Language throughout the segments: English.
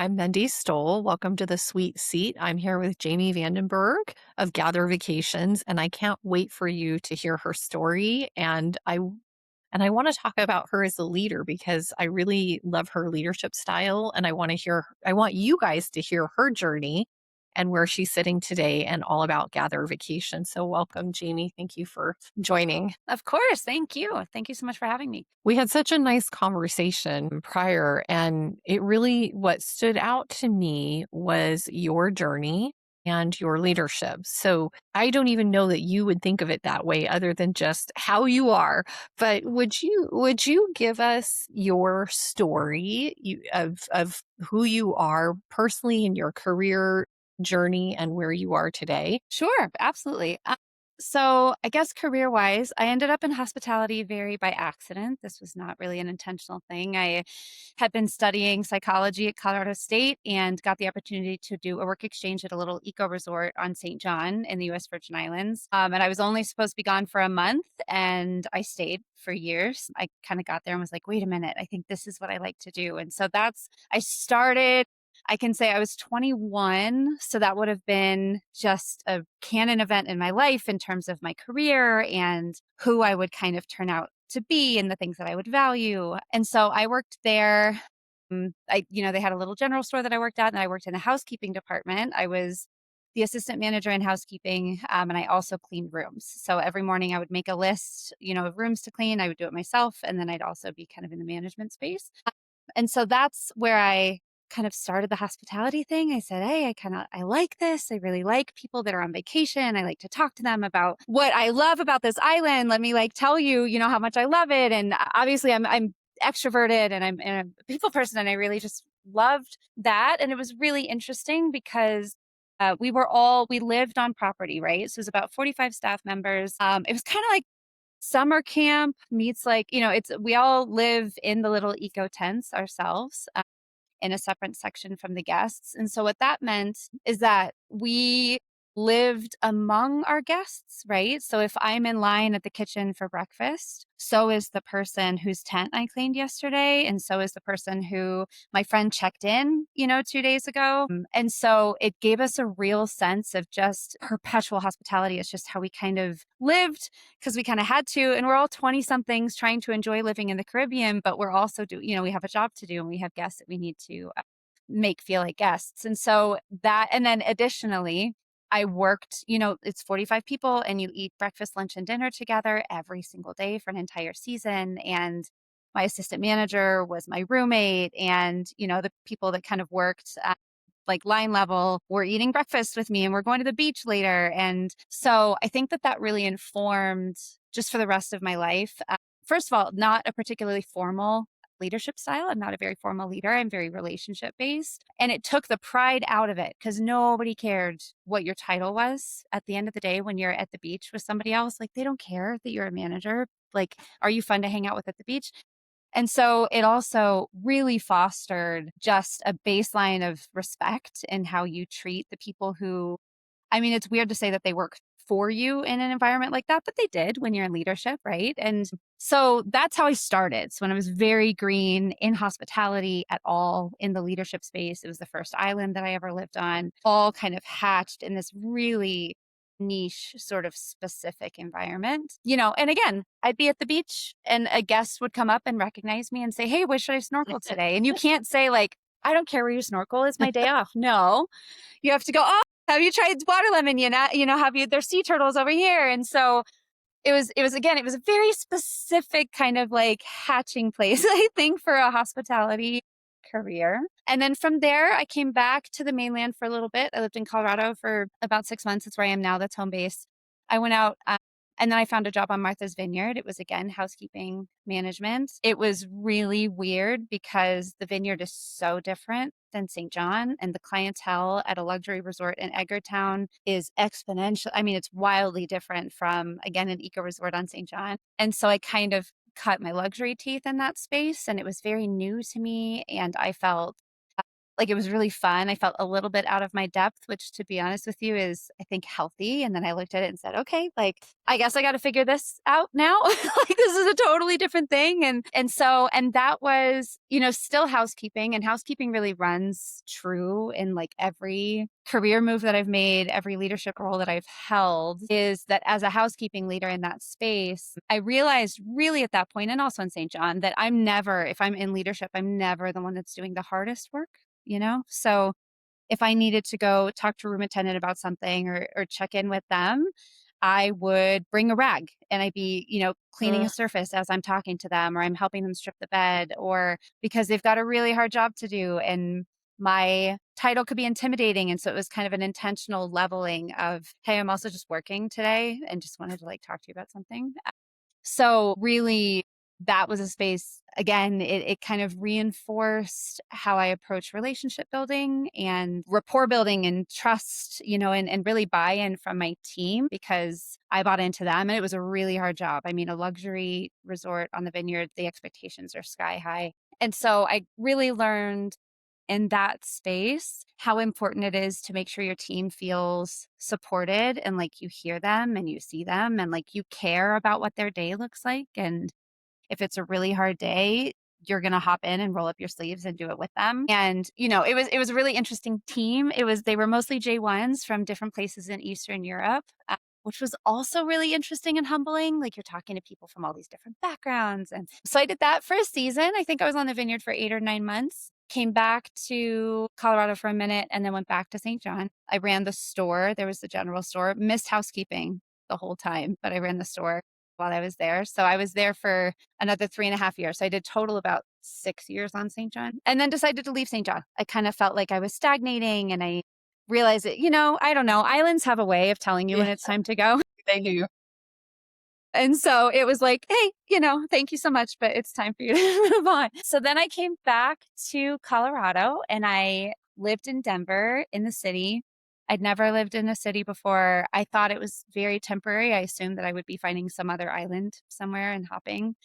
I'm Mendy Stoll. Welcome to the Sweet Seat. I'm here with Jamie Vandenberg of Gather Vacations, and I can't wait for you to hear her story. And I want to talk about her as a leader because I really love her leadership style, and I want you guys to hear her journey and where she's sitting today and all about Gather Vacations. So welcome, Jamie. Thank you for joining. Of course. Thank you. Thank you so much for having me. We had such a nice conversation prior, and what stood out to me was your journey and your leadership. So I don't even know that you would think of it that way other than just how you are. But would you give us your story of who you are personally in your career journey and where you are today? Sure. Absolutely. So I guess career wise, I ended up in hospitality very by accident. This was not really an intentional thing. I had been studying psychology at Colorado State and got the opportunity to do a work exchange at a little eco resort on St. John in the US Virgin Islands. And I was only supposed to be gone for a month and I stayed for years. I kind of got there and was like, wait a minute, I think this is what I like to do. And so I started I can say I was 21. So that would have been just a canon event in my life in terms of my career and who I would kind of turn out to be and the things that I would value. And so I worked there. They had a little general store that I worked at, and I worked in the housekeeping department. I was the assistant manager in housekeeping, and I also cleaned rooms. So every morning I would make a list, of rooms to clean. I would do it myself, and then I'd also be kind of in the management space. And so that's where I kind of started the hospitality thing. I said, hey, I like this. I really like people that are on vacation. I like to talk to them about what I love about this island. Let me tell you, how much I love it. And obviously I'm extroverted and I'm a people person, and I really just loved that. And it was really interesting because we lived on property, right? So it was about 45 staff members. It was kind of like summer camp meets we all live in the little eco tents ourselves, in a separate section from the guests. And so what that meant is that we lived among our guests, right? So if I'm in line at the kitchen for breakfast, so is the person whose tent I cleaned yesterday. And so is the person who my friend checked in, 2 days ago. And so it gave us a real sense of just perpetual hospitality. It's just how we kind of lived because we kind of had to. And we're all 20 somethings trying to enjoy living in the Caribbean, but we're also we have a job to do and we have guests that we need to make feel like guests. And so and then additionally, I worked, it's 45 people and you eat breakfast, lunch, and dinner together every single day for an entire season. And my assistant manager was my roommate. And, the people that kind of worked at line level were eating breakfast with me and we're going to the beach later. And so I think that really informed just for the rest of my life. First of all, not a particularly formal leadership style. I'm not a very formal leader. I'm very relationship based. And it took the pride out of it because nobody cared what your title was at the end of the day when you're at the beach with somebody else. They don't care that you're a manager. Are you fun to hang out with at the beach? And so it also really fostered just a baseline of respect in how you treat the people who, it's weird to say that they work for you in an environment like that, but they did when you're in leadership, right? And so that's how I started. So when I was very green in hospitality at all in the leadership space, it was the first island that I ever lived on, all kind of hatched in this really niche sort of specific environment, and again, I'd be at the beach and a guest would come up and recognize me and say, hey, where should I snorkel today? And you can't say I don't care where you snorkel. It's my day off. No, you have to go, oh, have you tried water lemon? There's sea turtles over here. And so it was a very specific kind of hatching place, I think, for a hospitality career. And then from there, I came back to the mainland for a little bit. I lived in Colorado for about 6 months. That's where I am now. That's home base. I went out and then I found a job on Martha's Vineyard. It was, again, housekeeping management. It was really weird because the vineyard is so different than St. John, and the clientele at a luxury resort in Edgartown is exponential. It's wildly different from, again, an eco resort on St. John. And so I kind of cut my luxury teeth in that space, and it was very new to me. And I felt Like, it was really fun. I felt a little bit out of my depth, which, to be honest with you, is, I think, healthy. And then I looked at it and said, okay, like, I guess I got to figure this out now. Like, this is a totally different thing. And that was, still housekeeping, and housekeeping really runs true in like every career move that I've made, every leadership role that I've held, is that as a housekeeping leader in that space, I realized really at that point, and also in St. John, that I'm never, if I'm in leadership, I'm never the one that's doing the hardest work. So if I needed to go talk to a room attendant about something, or check in with them, I would bring a rag and I'd be, cleaning Mm, a surface as I'm talking to them, or I'm helping them strip the bed, or because they've got a really hard job to do. And my title could be intimidating. And so it was kind of an intentional leveling of, hey, I'm also just working today and just wanted to like talk to you about something. So really, that was a space, again, it kind of reinforced how I approach relationship building and rapport building and trust, and really buy-in from my team, because I bought into them, and it was a really hard job. I mean, a luxury resort on the vineyard, the expectations are sky high. And so I really learned in that space how important it is to make sure your team feels supported, and like you hear them and you see them and like you care about what their day looks like. And if it's a really hard day, you're going to hop in and roll up your sleeves and do it with them. And it was a really interesting team. They were mostly J1s from different places in Eastern Europe, which was also really interesting and humbling. Like, you're talking to people from all these different backgrounds. And so I did that for a season. I think I was on the vineyard for 8 or 9 months. Came back to Colorado for a minute and then went back to St. John. I ran the store. There was the general store. Missed housekeeping the whole time, but I ran the store while I was there. So I was there for another 3.5 years. So I did total about 6 years on St. John, and then decided to leave St. John. I kind of felt like I was stagnating, and I realized that, I don't know, islands have a way of telling you when yeah, it's time to go. they do. And so it was like, hey, thank you so much, but it's time for you to move on. So then I came back to Colorado and I lived in Denver in the city. I'd never lived in a city before. I thought it was very temporary. I assumed that I would be finding some other island somewhere and hopping.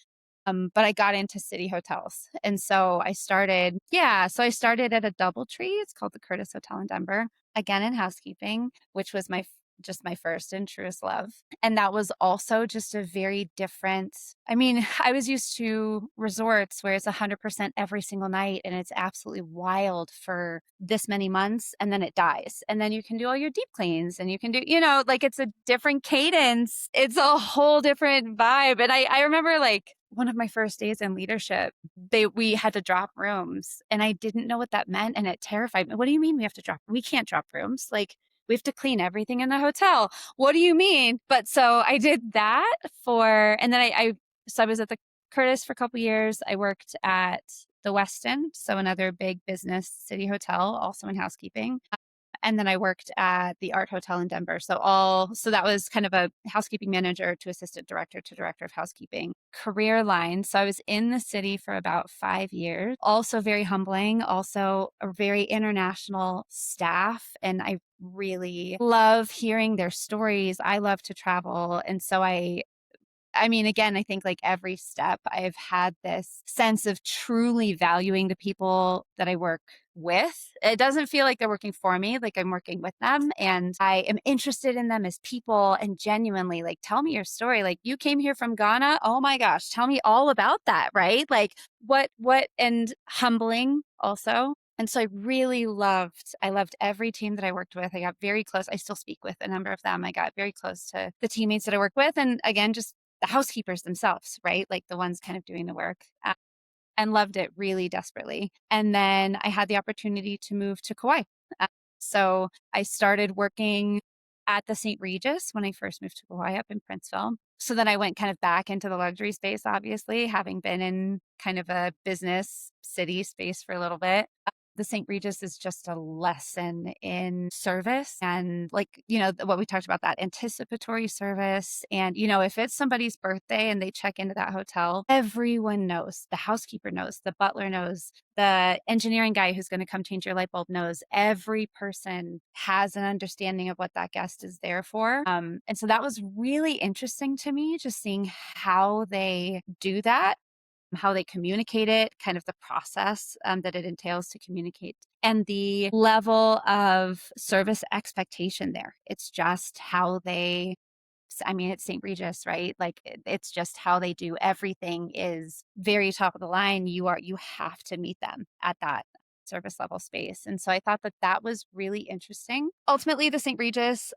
But I got into city hotels. And so I started at a DoubleTree. It's called the Curtis Hotel in Denver, again in housekeeping, which was just my first and truest love. And that was also just a very different, I mean, I was used to resorts where it's 100% every single night and it's absolutely wild for this many months and then it dies. And then you can do all your deep cleans and you can do, like, it's a different cadence. It's a whole different vibe. And I remember like one of my first days in leadership, we had to drop rooms and I didn't know what that meant. And it terrified me. What do you mean we can't drop rooms? Like, we have to clean everything in the hotel. What do you mean? But so I did that and then so I was at the Curtis for a couple years. I worked at the Westin, so another big business city hotel, also in housekeeping. And then I worked at the Art Hotel in Denver. So that was kind of a housekeeping manager to assistant director to director of housekeeping career line. So I was in the city for about 5 years. Also very humbling, also a very international staff. And I really love hearing their stories. I love to travel. And so I mean, again, I think like every step, I've had this sense of truly valuing the people that I work with. It doesn't feel like they're working for me, like I'm working with them. And I am interested in them as people and genuinely like, tell me your story. Like, you came here from Ghana. Oh my gosh, tell me all about that, right? Like, and humbling also. And so I loved every team that I worked with. I got very close. I still speak with a number of them. I got very close to the teammates that I work with. And again, just the housekeepers themselves, right? Like the ones kind of doing the work, and loved it really desperately. And then I had the opportunity to move to Kauai. Uh, So I started working at the St. Regis when I first moved to Kauai up in Princeville. So then I went kind of back into the luxury space, obviously, having been in kind of a business city space for a little bit. The St. Regis is just a lesson in service and, like, what we talked about, that anticipatory service. And, if it's somebody's birthday and they check into that hotel, everyone knows. The housekeeper knows, the butler knows, the engineering guy who's going to come change your light bulb knows. Every person has an understanding of what that guest is there for. And so that was really interesting to me, just seeing how they do that. how they communicate it, kind of the process that it entails to communicate, and the level of service expectation there. It's just how they, I mean, it's St. Regis, right? Like it's just how they do everything is very top of the line. You have to meet them at that service level space. And so I thought that that was really interesting. Ultimately, the St. Regis,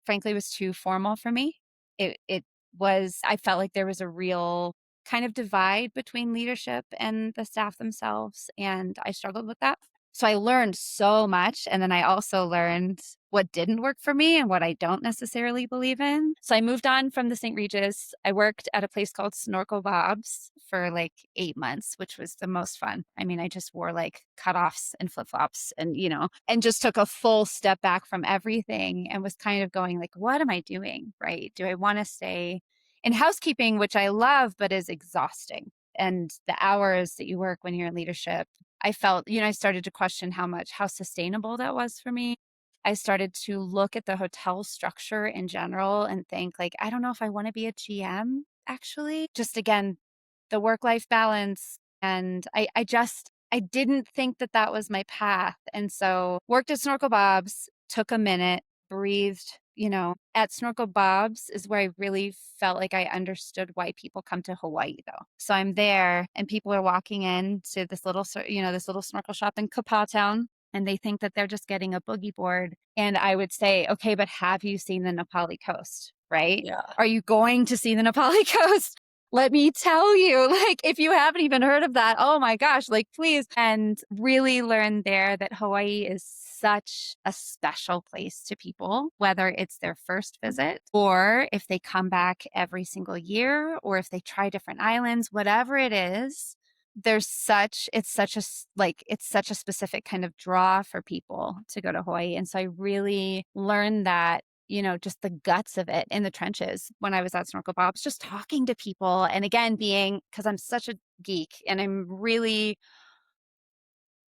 frankly, was too formal for me. It was, I felt like there was a real kind of divide between leadership and the staff themselves. And I struggled with that. So I learned so much. And then I also learned what didn't work for me and what I don't necessarily believe in. So I moved on from the St. Regis. I worked at a place called Snorkel Bob's for like 8 months, which was the most fun. I mean, I just wore like cutoffs and flip flops and, and just took a full step back from everything and was kind of going like, what am I doing? Right? Do I want to stay in housekeeping, which I love, but is exhausting? And the hours that you work when you're in leadership, I felt, I started to question how sustainable that was for me. I started to look at the hotel structure in general and think like, I don't know if I want to be a GM actually. Just again, the work-life balance. And I didn't think that that was my path. And so worked at Snorkel Bob's, took a minute, breathed, at Snorkel Bob's is where I really felt like I understood why people come to Hawaii though. So I'm there and people are walking in to this little snorkel shop in Kapaa Town, and they think that they're just getting a boogie board. And I would say, okay, but have you seen the Nepali coast? Right? Yeah. Are you going to see the Nepali coast? Let me tell you, like, if you haven't even heard of that, oh my gosh, like, please. And really learn there that Hawaii is such a special place to people, whether it's their first visit or if they come back every single year or if they try different islands, whatever it is. It's such a specific kind of draw for people to go to Hawaii. And so I really learned that, just the guts of it in the trenches when I was at Snorkel Bob's, just talking to people. And again, because I'm such a geek and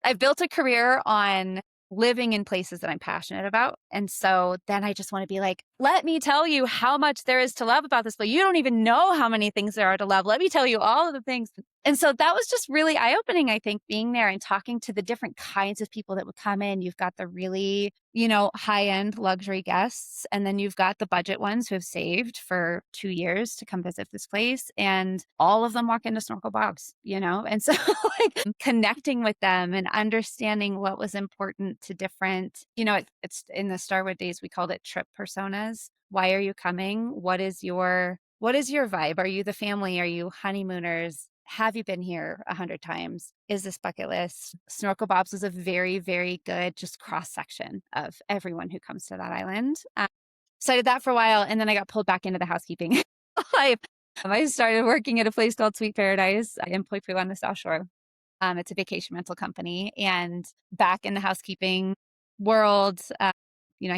I've built a career on living in places that I'm passionate about. And so then I just want to be like, let me tell you how much there is to love about this place. You don't even know how many things there are to love. Let me tell you all of the things. And so that was just really eye-opening, I think, being there and talking to the different kinds of people that would come in. You've got the really, high-end luxury guests, and then you've got the budget ones who have saved for 2 years to come visit this place. And all of them walk into Snorkel Bob's, And so like connecting with them and understanding what was important to different, it's in the Starwood days, we called it trip personas. Why are you coming? What is your vibe? Are you the family? Are you honeymooners? Have you been here 100 times? Is this bucket list? Snorkel Bob's was a very, very good just cross section of everyone who comes to that island. So I did that for a while, and then I got pulled back into the housekeeping life. I started working at a place called Sweet Paradise in Poipu on the South Shore. It's a vacation rental company, and back in the housekeeping world, I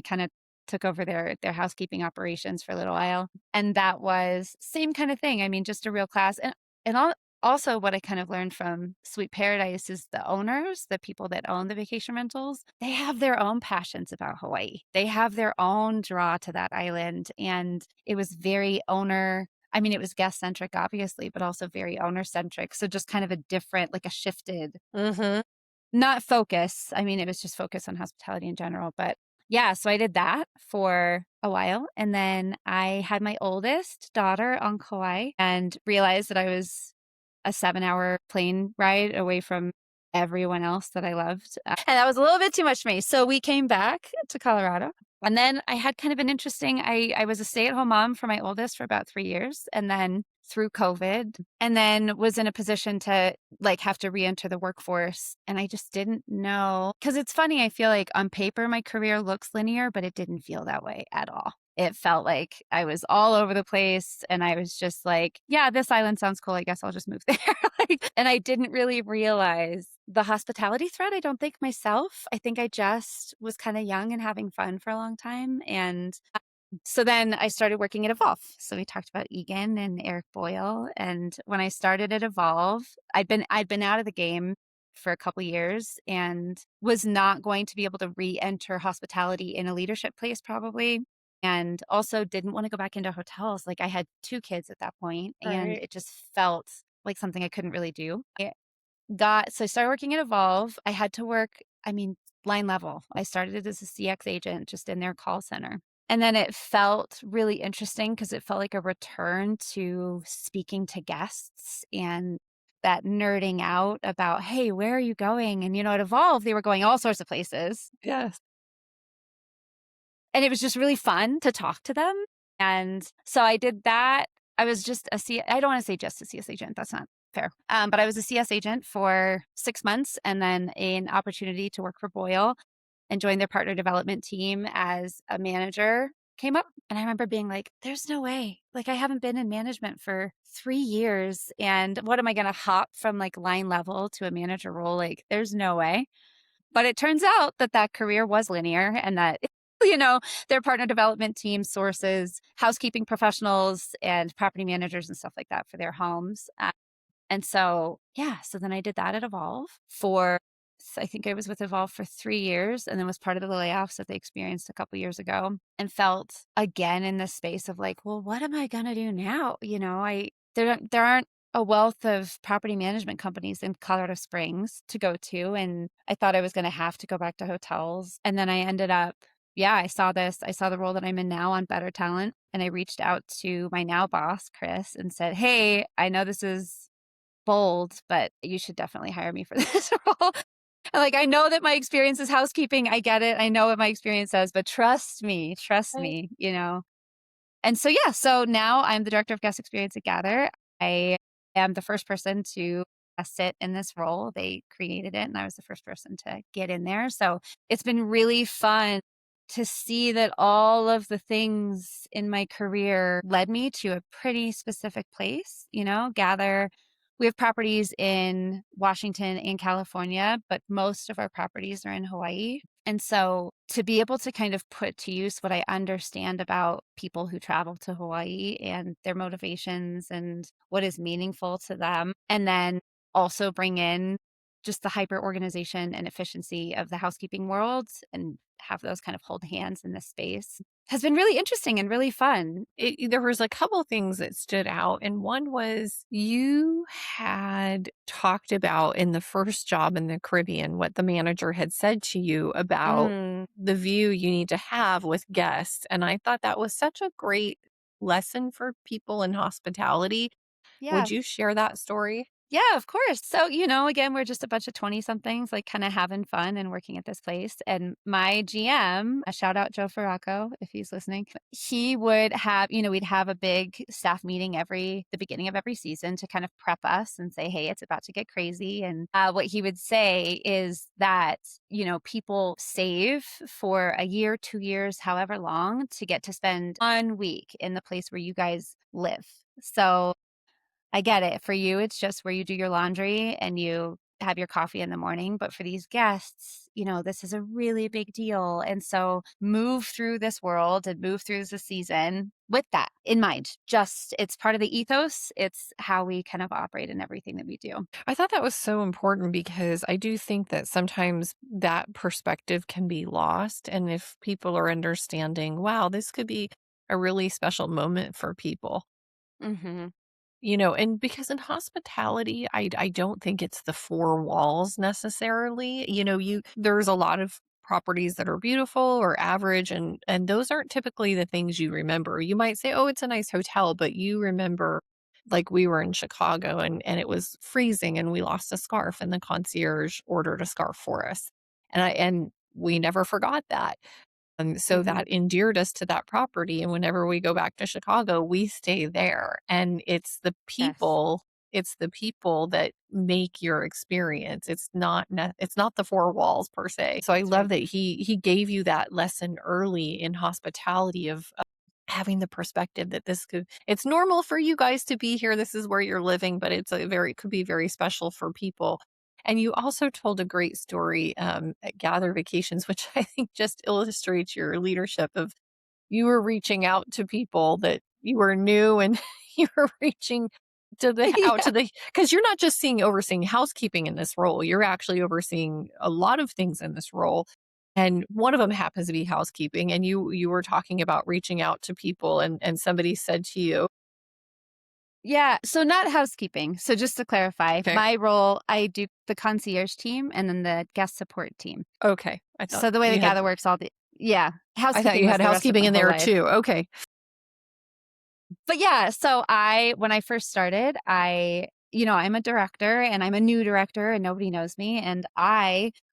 kind of took over their housekeeping operations for a little while, and that was same kind of thing. I mean, just a real class, and also what I kind of learned from Sweet Paradise is the owners, the people that own the vacation rentals, they have their own passions about Hawaii. They have their own draw to that island, and it was very owner. I mean, it was guest centric, obviously, but also very owner centric. So just kind of a different, like a shifted, Mm-hmm. not focus. I mean, it was just focus on hospitality in general. But yeah, so I did that for a while. And then I had my oldest daughter on Kauai and realized that I was a 7-hour plane ride away from everyone else that I loved. And that was a little bit too much for me. So we came back to Colorado. And then I had kind of an interesting, I was a stay-at-home mom for my oldest for about 3 years. And then through COVID, and then was in a position to like have to re-enter the workforce. And I just didn't know. Because it's funny, I feel like on paper, my career looks linear, but it didn't feel that way at all. It felt like I was all over the place and I was just like, yeah, this island sounds cool. I guess I'll just move there. And I didn't really realize the hospitality thread. I don't think myself. I think I just was kind of young and having fun for a long time. And so then I started working at Evolve. So we talked about Egan and Eric Boyle. And when I started at Evolve, I'd been out of the game for a couple years and was not going to be able to re-enter hospitality in a leadership place probably. And also didn't want to go back into hotels. Like I had 2 kids at that point, and Right. it just felt like something I couldn't really do. So I started working at Evolve. I had to work, I mean, line level. I started as a CX agent just in their call center. And then it felt really interesting because it felt like a return to speaking to guests and that nerding out about, hey, where are you going? And, at Evolve, they were going all sorts of places. Yes. And it was just really fun to talk to them. And so I did that. I was just I don't want to say just a CS agent. That's not fair. But I was a CS agent for 6 months and then an opportunity to work for Boyle and join their partner development team as a manager came up. And I remember being like, there's no way. Like, I haven't been in management for 3 years. And what am I going to hop from like line level to a manager role? Like, there's no way. But it turns out that that career was linear and that, you know, their partner development team sources housekeeping professionals and property managers and stuff like that for their homes. And so, yeah, so then I did that at Evolve I think I was with Evolve for 3 years and then was part of the layoffs that they experienced a couple years ago and felt again in this space of like, well, what am I going to do now? There aren't a wealth of property management companies in Colorado Springs to go to. And I thought I was going to have to go back to hotels. And then I ended up, yeah, I saw the role that I'm in now on Better Talent. And I reached out to my now boss, Chris, and said, hey, I know this is bold, but you should definitely hire me for this role. Like, I know that my experience is housekeeping. I get it. I know what my experience says, but trust Right. me. And so, yeah, so now I'm the director of guest experience at Gather. I am the first person to sit in this role. They created it, and I was the first person to get in there. So it's been really fun to see that all of the things in my career led me to a pretty specific place. Gather. We have properties in Washington and California, but most of our properties are in Hawaii. And so to be able to kind of put to use what I understand about people who travel to Hawaii and their motivations and what is meaningful to them, and then also bring in just the hyper organization and efficiency of the housekeeping world and have those kind of hold hands in this space has been really interesting and really fun. There was a couple things that stood out, and one was you had talked about in the first job in the Caribbean what the manager had said to you about Mm, the view you need to have with guests, and I thought that was such a great lesson for people in hospitality. yeah. Would you share that story? Yeah, of course. So, again, we're just a bunch of 20 somethings, like kind of having fun and working at this place. And my GM, a shout out Joe Farraco, if he's listening, he would have, we'd have a big staff meeting the beginning of every season to kind of prep us and say, hey, it's about to get crazy. And what he would say is that, people save for a year, 2 years, however long to get to spend 1 week in the place where you guys live. So, I get it. For you, it's just where you do your laundry and you have your coffee in the morning. But for these guests, this is a really big deal. And so move through this world and move through the season with that in mind. Just it's part of the ethos. It's how we kind of operate in everything that we do. I thought that was so important because I do think that sometimes that perspective can be lost. And if people are understanding, wow, this could be a really special moment for people. Hmm. And because in hospitality, I don't think it's the four walls necessarily. There's a lot of properties that are beautiful or average, and those aren't typically the things you remember. You might say, "Oh, it's a nice hotel," but you remember like we were in Chicago and it was freezing and we lost a scarf and the concierge ordered a scarf for us. And we never forgot that. So Hmm. that endeared us to that property, and whenever we go back to Chicago, we stay there, and Yes, it's the people that make your experience. It's not the 4 walls per se. So I that's right. love that he gave you that lesson early in hospitality of having the perspective that it's normal for you guys to be here, this is where you're living, but it could be very special for people. And you also told a great story, at Gather Vacations, which I think just illustrates your leadership of you were reaching out to people that you were new and you were reaching out Yeah. to the because you're not just overseeing housekeeping in this role, you're actually overseeing a lot of things in this role. And one of them happens to be housekeeping. And you were talking about reaching out to people and somebody said to you, Yeah, so not housekeeping. So just to clarify, Okay. my role, I do the concierge team and then the guest support team. Okay. So the way the gather works, yeah, I thought housekeeping you was had the rest of housekeeping my in whole there life. too. Okay. But yeah, so when I first started, I'm a director and I'm a new director and nobody knows me. And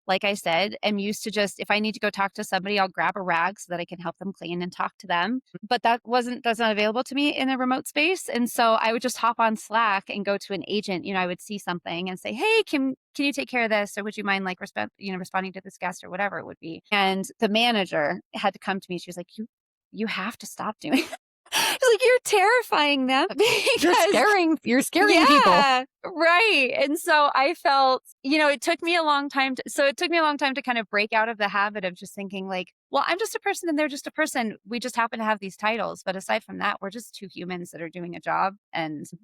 like I said, am used to just, if I need to go talk to somebody, I'll grab a rag so that I can help them clean and talk to them. But that's not available to me in a remote space. And so I would just hop on Slack and go to an agent. I would see something and say, hey, can you take care of this? Or would you mind like responding to this guest or whatever it would be? And the manager had to come to me. She was like, you have to stop doing it's like, "You're terrifying them," because You're scaring people. yeah, right, and so I felt it took me a long time to kind of break out of the habit of just thinking like, "Well, I'm just a person and they're just a person. We just happen to have these titles, but aside from that, we're just 2 humans that are doing a job,"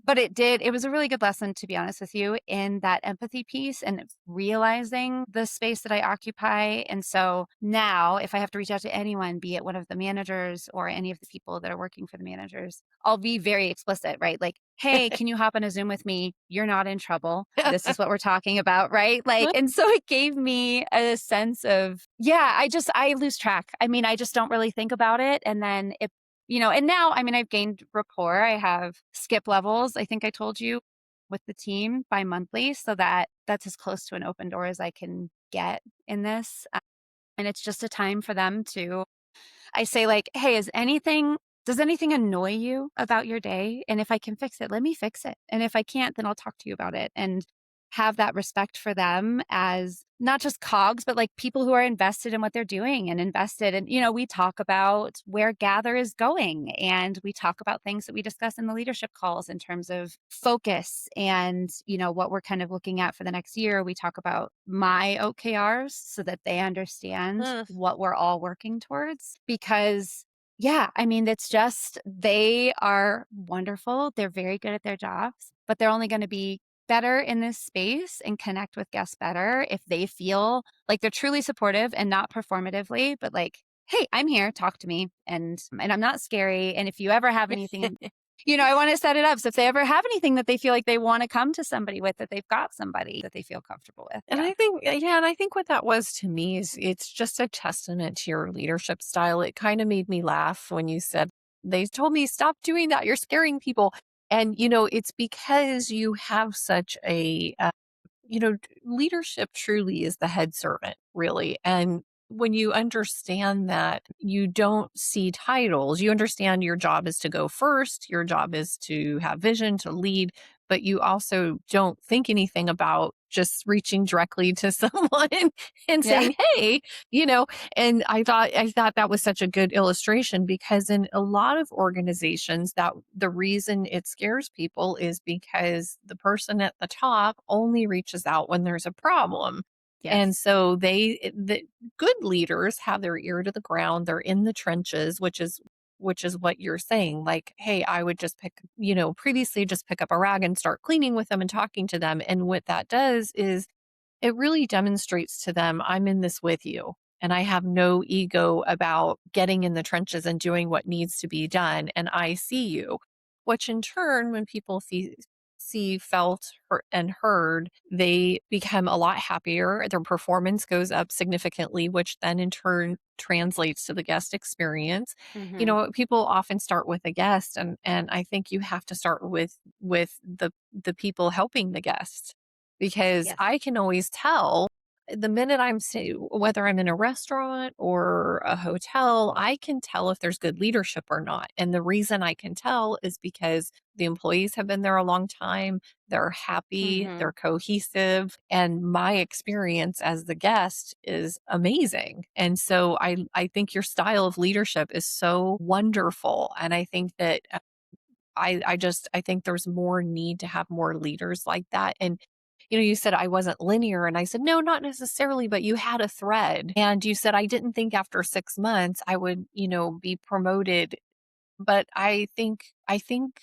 but it was a really good lesson, to be honest with you, in that empathy piece and realizing the space that I occupy, and so now if I have to reach out to anyone, be it one of the managers or any of the people that are working for the managers, I'll be very explicit, right? Like, "Hey, can you hop on a Zoom with me? You're not in trouble. This is what we're talking about," right? Like, and so it gave me a sense of, yeah, I lose track. I mean, I just don't really think about it. And then and now, I mean, I've gained rapport. I have skip levels. I think I told you with the team bi-monthly. So that's as close to an open door as I can get in this. And it's just a time for them to I say like, "Hey, does anything annoy you about your day? And if I can fix it, let me fix it. And if I can't, then I'll talk to you about it." And have that respect for them as not just cogs, but like people who are invested in what they're doing and invested. And, we talk about where Gather is going and we talk about things that we discuss in the leadership calls in terms of focus and, what we're kind of looking at for the next year. We talk about my OKRs so that they understand Mm. what we're all working towards because yeah, I mean, it's just they are wonderful. They're very good at their jobs, but they're only going to be better in this space and connect with guests better if they feel like they're truly supportive and not performatively, but like, hey, I'm here, talk to me, and I'm not scary. And if you ever have anything, I want to set it up so if they ever have anything that they feel like they want to come to somebody with, that they've got somebody that they feel comfortable with. And Yeah. I think, yeah, and I think what that was to me is it's just a testament to your leadership style. It kind of made me laugh when you said, they told me, stop doing that. You're scaring people. And, it's because you have such leadership truly is the head servant, really. And when you understand that you don't see titles, you understand your job is to go first, your job is to have vision, to lead, but you also don't think anything about just reaching directly to someone and Yeah. saying, "Hey," you know, and I thought that was such a good illustration because in a lot of organizations that the reason it scares people is because the person at the top only reaches out when there's a problem. And Yes. so the good leaders have their ear to the ground. They're in the trenches, which is what you're saying. Like, hey, I would just previously just pick up a rag and start cleaning with them and talking to them. And what that does is it really demonstrates to them, I'm in this with you. And I have no ego about getting in the trenches and doing what needs to be done. And I see you, which in turn, when people see, felt, and heard, they become a lot happier. Their performance goes up significantly, which then in turn translates to the guest experience. Hmm. People often start with a guest, and I think you have to start with the people helping the guest because Yes. I can always tell the minute whether I'm in a restaurant or a hotel, I can tell if there's good leadership or not. And the reason I can tell is because the employees have been there a long time, they're happy, Hmm. they're cohesive, and my experience as the guest is amazing. And so I think your style of leadership is so wonderful, and I think that I think there's more need to have more leaders like that. And you said I wasn't linear, and I said no, not necessarily, but you had a thread. And you said I didn't think after 6 months I would be promoted, but I think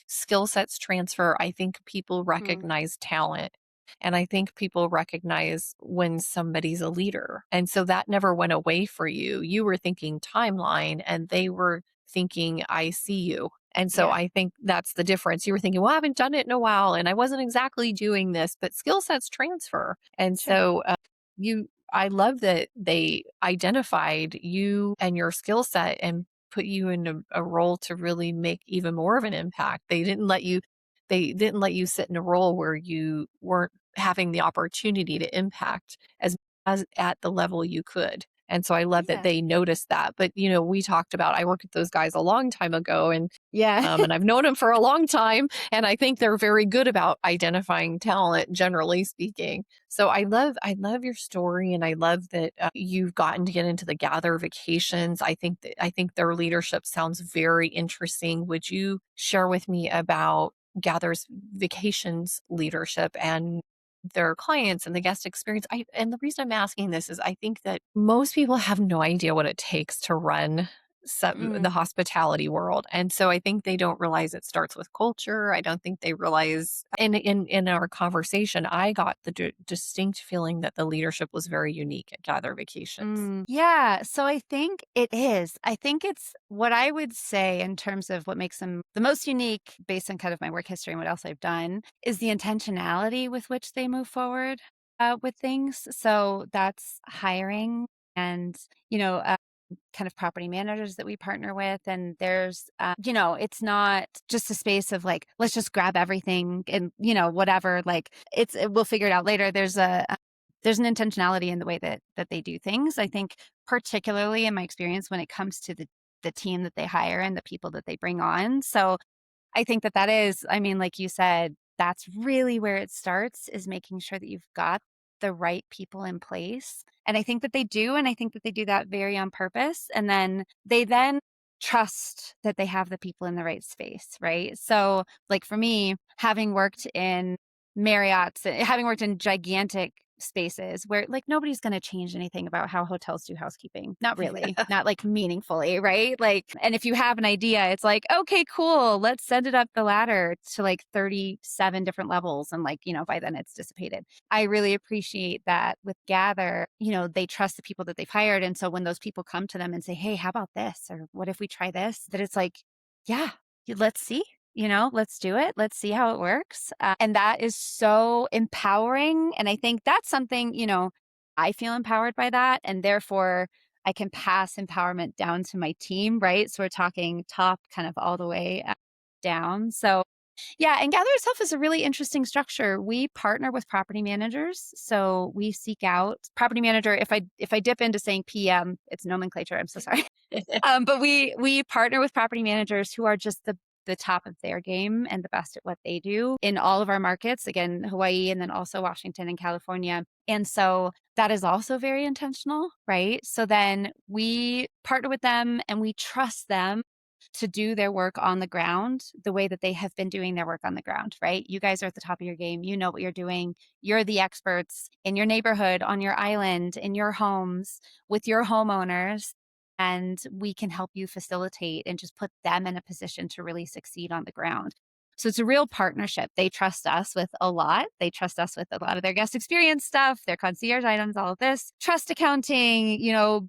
skill sets transfer. I think people Hmm. recognize talent. And I think people recognize when somebody's a leader. And so that never went away for you. You were thinking timeline and they were thinking, I see you. And so Yeah, I think that's the difference. You were thinking, well, I haven't done it in a while and I wasn't exactly doing this, but skill sets transfer. And true. so I love that they identified you and your skill set and put you in a role to really make even more of an impact. They didn't let you sit in a role where you weren't having the opportunity to impact as at the level you could. And so I love that Yeah. they noticed that. But we talked about I worked with those guys a long time ago, Yeah. and I've known them for a long time, and I think they're very good about identifying talent, generally speaking. So I love your story, and I love that you've gotten to get into the gather vacations. I think their leadership sounds very interesting. Would you share with me about Gather's vacations leadership and their clients and the guest experience? And the reason I'm asking this is I think that most people have no idea what it takes to run the Mm, hospitality world. And so I think they don't realize it starts with culture. I don't think they realize in our conversation, I got the distinct feeling that the leadership was very unique at Gather Vacations. yeah. So I think it is. I think it's what I would say in terms of what makes them the most unique based on kind of my work history and what else I've done is the intentionality with which they move forward with things. So that's hiring and, you know, kind of property managers that we partner with. And there's, it's not just a space of like, let's just grab everything and, whatever, like we'll figure it out later. There's an intentionality in the way that they do things. I think particularly in my experience when it comes to the team that they hire and the people that they bring on. So I think that is, I mean, like you said, that's really where it starts is making sure that you've got the right people in place. And I think that they do. And I think that they do that very on purpose. And then they then trust that they have the people in the right space. Right. So, like for me, having worked in Marriott's, having worked in gigantic spaces where like nobody's going to change anything about how hotels do housekeeping. Not really, not like meaningfully, right? Like, and if you have an idea, it's like, okay, cool, let's send it up the ladder to like 37 different levels. And like, by then it's dissipated. I really appreciate that with Gather, they trust the people that they've hired. And so when those people come to them and say, hey, how about this? Or what if we try this? That it's like, yeah, let's see. Let's do it. Let's see how it works. And that is so empowering. And I think that's something, I feel empowered by that. And therefore, I can pass empowerment down to my team, right? So we're talking top kind of all the way down. So yeah, and Gather itself is a really interesting structure. We partner with property managers, so we seek out property manager. If I dip into saying PM, it's nomenclature. I'm so sorry. But we partner with property managers who are just the top of their game and the best at what they do in all of our markets. Again, Hawaii and then also Washington and California. And so that is also very intentional, right? So then we partner with them and we trust them to do their work on the ground the way that they have been doing their work on the ground, right? You guys are at the top of your game. You know what you're doing. You're the experts in your neighborhood, on your island, in your homes, with your homeowners. And we can help you facilitate and just put them in a position to really succeed on the ground. So it's a real partnership. They trust us with a lot. They trust us with a lot of their guest experience stuff, their concierge items, all of this, trust accounting,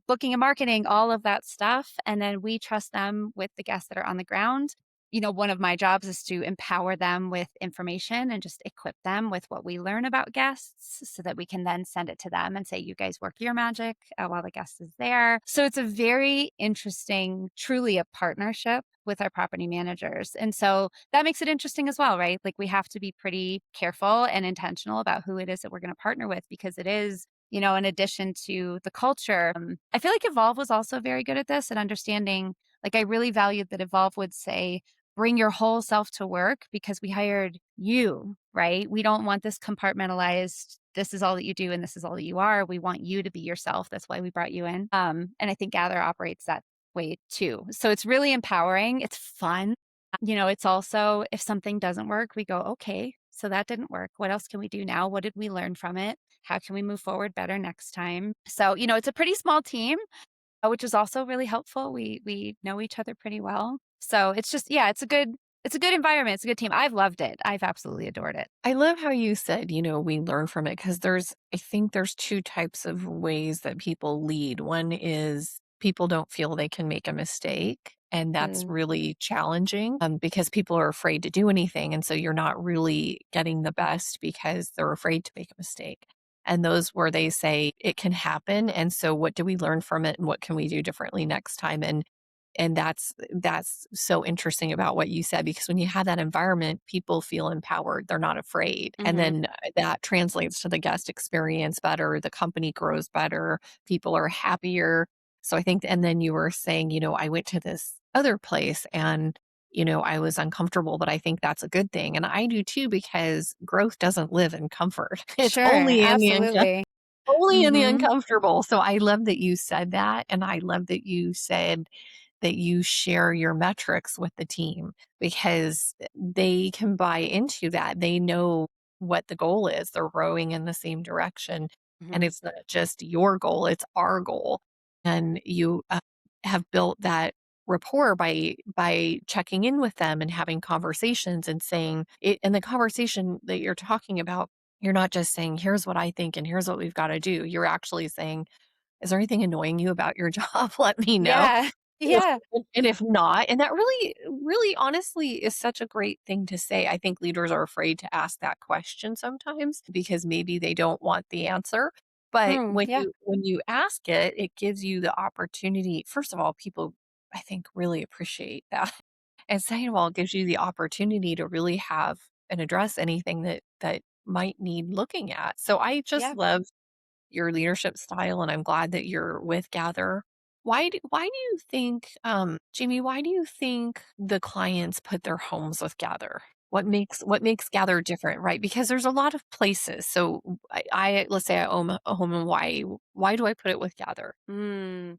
booking and marketing, all of that stuff. And then we trust them with the guests that are on the ground. One of my jobs is to empower them with information and just equip them with what we learn about guests so that we can then send it to them and say, you guys work your magic while the guest is there. So it's a very interesting, truly a partnership with our property managers. And so that makes it interesting as well, right? Like we have to be pretty careful and intentional about who it is that we're going to partner with because it is in addition to the culture, I feel like Evolve was also very good at this and understanding. Like I really valued that Evolve would say, bring your whole self to work because we hired you, right? We don't want this compartmentalized. This is all that you do and this is all that you are. We want you to be yourself. That's why we brought you in. And I think Gather operates that way too. So it's really empowering. It's fun. It's also if something doesn't work, we go, okay, so that didn't work. What else can we do now? What did we learn from it? How can we move forward better next time? So, it's a pretty small team, which is also really helpful. We know each other pretty well. So it's just, yeah, it's a good environment. It's a good team. I've loved it. I've absolutely adored it. I love how you said, we learn from it because I think there's two types of ways that people lead. One is people don't feel they can make a mistake. And that's Mm, really challenging because people are afraid to do anything. And so you're not really getting the best because they're afraid to make a mistake. And those where they say it can happen. And so what do we learn from it and what can we do differently next time? And that's so interesting about what you said because when you have that environment, people feel empowered. They're not afraid. And mhm. then that translates to the guest experience better. The company grows better. People are happier. So I think, and then you were saying, I went to this other place and, I was uncomfortable, but I think that's a good thing. And I do too, because growth doesn't live in comfort. It's Sure, absolutely. only in the Mhm. uncomfortable. So I love that you said that. And I love that you said that you share your metrics with the team because they can buy into that. They know what the goal is. They're rowing in the same direction. And Mhm. it's not just your goal, it's our goal. And you have built that rapport by checking in with them and having conversations and saying it, and the conversation that you're talking about, you're not just saying here's what I think and here's what we've got to do. You're actually saying, is there anything annoying you about your job? Let me know. Yeah. If Yeah. and if not, and that really, really honestly is such a great thing to say. I think leaders are afraid to ask that question sometimes because maybe they don't want the answer. But Mm, when yeah. you ask it, it gives you the opportunity. First of all, people I think really appreciate that. And second of all, it gives you the opportunity to really have and address anything that might need looking at. So I just Yeah. love your leadership style, and I'm glad that you're with Gather. Why do you think, Jamie, why do you think the clients put their homes with Gather? What makes Gather different, right? Because there's a lot of places. So I let's say I own a home in Hawaii. Why do I put it with Gather? Mm.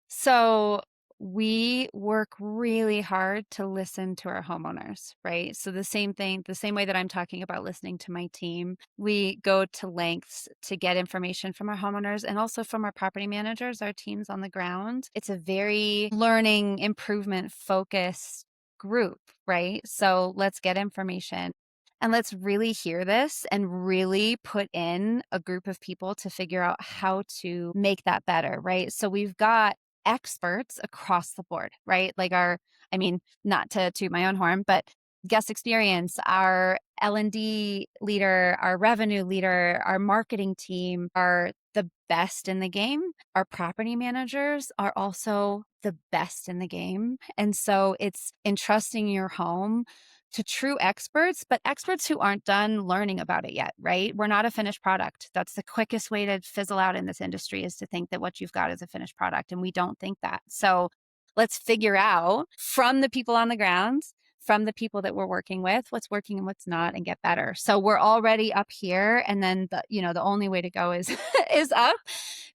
So we work really hard to listen to our homeowners, right? So the same thing, the same way that I'm talking about listening to my team, we go to lengths to get information from our homeowners and also from our property managers, our teams on the ground. It's a very learning improvement focused group, right? So let's get information. And let's really hear this and really put in a group of people to figure out how to make that better, right? So we've got experts across the board, right? Like I mean, not to toot my own horn, but guest experience, our L&D leader, our revenue leader, our marketing team are the best in the game. Our property managers are also the best in the game. And so it's entrusting your home to true experts, but experts who aren't done learning about it yet, right? We're not a finished product. That's the quickest way to fizzle out in this industry is to think that what you've got is a finished product. And we don't think that. So let's figure out from the people on the ground, from the people that we're working with, what's working and what's not, and get better. So we're already up here. And then the only way to go is is up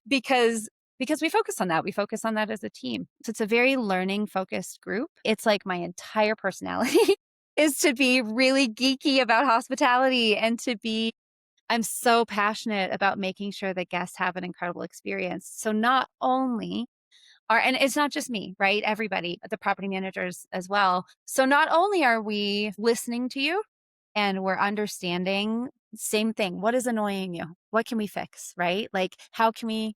because we focus on that. We focus on that as a team. So it's a very learning focused group. It's like my entire personality is to be really geeky about hospitality and I'm so passionate about making sure that guests have an incredible experience. So not only and it's not just me, right? Everybody, the property managers as well. So not only are we listening to you and we're understanding same thing. What is annoying you? What can we fix, right? Like how can we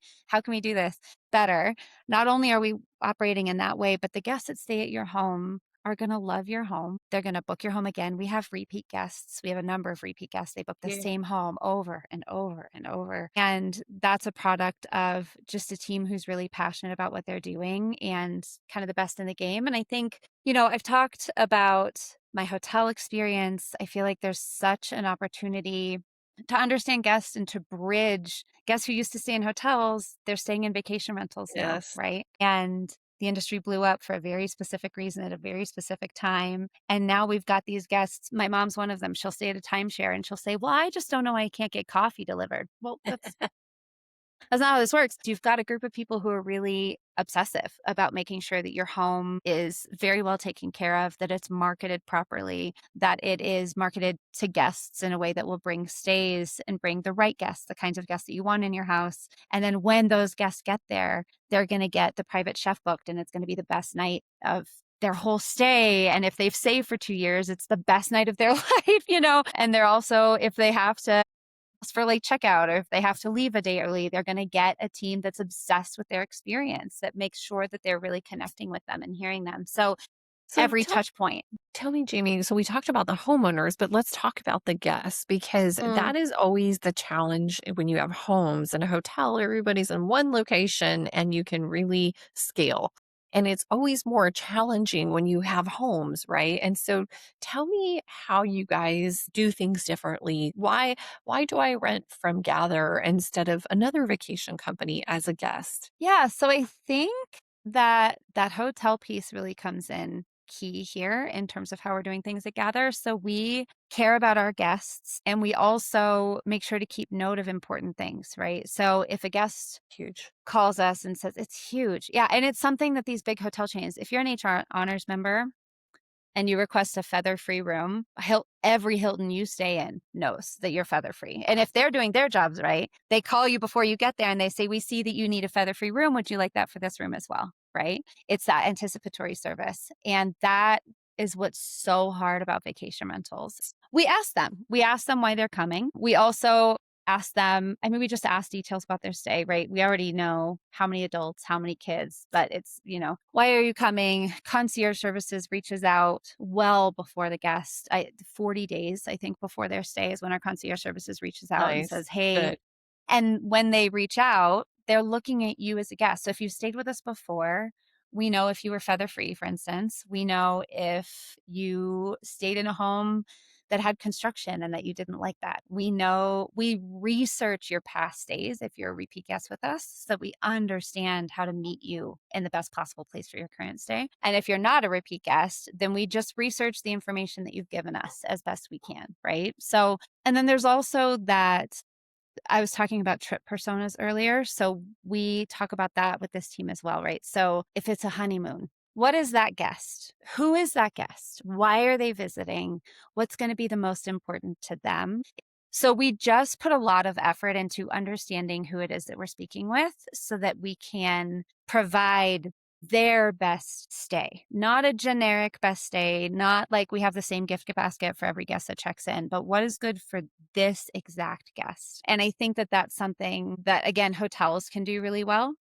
do this better? Not only are we operating in that way, but the guests that stay at your home are going to love your home. They're going to book your home again. We have repeat guests. We have a number of repeat guests. They book the Yeah. same home over and over and over. And that's a product of just a team who's really passionate about what they're doing and kind of the best in the game. And I think, I've talked about my hotel experience. I feel like there's such an opportunity to understand guests and to bridge guests who used to stay in hotels, they're staying in vacation rentals now, Yes. right? And the industry blew up for a very specific reason at a very specific time. And now we've got these guests. My mom's one of them. She'll stay at a timeshare and she'll say, well, I just don't know why I can't get coffee delivered. Well, that's not how this works. You've got a group of people who are really obsessive about making sure that your home is very well taken care of, that it's marketed properly, that it is marketed to guests in a way that will bring stays and bring the right guests, the kinds of guests that you want in your house. And then when those guests get there, they're going to get the private chef booked and it's going to be the best night of their whole stay. And if they've saved for 2 years, it's the best night of their life, And they're also, if they have to for late checkout, or if they have to leave a day early, they're going to get a team that's obsessed with their experience, that makes sure that they're really connecting with them and hearing them. So So every touch point. tell me, Jamie, so we talked about the homeowners, but let's talk about the guests because Mm. that is always the challenge when you have homes and a hotel. Everybody's in one location and you can really scale. And it's always more challenging when you have homes, right? And so tell me how you guys do things differently. Why do I rent from Gather instead of another vacation company as a guest? Yeah, so I think that that hotel piece really comes in key here in terms of how we're doing things at Gather. So we care about our guests, and we also make sure to keep note of important things, right? So if a guest Huge. calls us and says it's huge. Yeah, and it's something that these big hotel chains, if you're an HR honors member, and you request a feather-free room, every Hilton you stay in knows that you're feather-free. And if they're doing their jobs right, they call you before you get there and they say, "We see that you need a feather-free room. Would you like that for this room as well?" Right? It's that anticipatory service. And that is what's so hard about vacation rentals. We ask them. We ask them why they're coming. We also ask them, I mean, we just ask details about their stay, right? We already know how many adults, how many kids, but it's, why are you coming? Concierge services reaches out well before the guest. 40 days, I think, before their stay is when our concierge services reaches out and Nice. says, "Hey," Good. and when they reach out, they're looking at you as a guest. So if you stayed with us before, we know if you were feather free, for instance. We know if you stayed in a home that had construction and that you didn't like that. We know we research your past stays if you're a repeat guest with us so that we understand how to meet you in the best possible place for your current stay. And if you're not a repeat guest, then we just research the information that you've given us as best we can, right? So, and then there's also that I was talking about trip personas earlier. So we talk about that with this team as well, right? So if it's a honeymoon, what is that guest? Who is that guest? Why are they visiting? What's going to be the most important to them? So we just put a lot of effort into understanding who it is that we're speaking with so that we can provide their best stay, not a generic best stay, not like we have the same gift basket for every guest that checks in, but what is good for this exact guest. And I think that that's something that, again, hotels can do really well.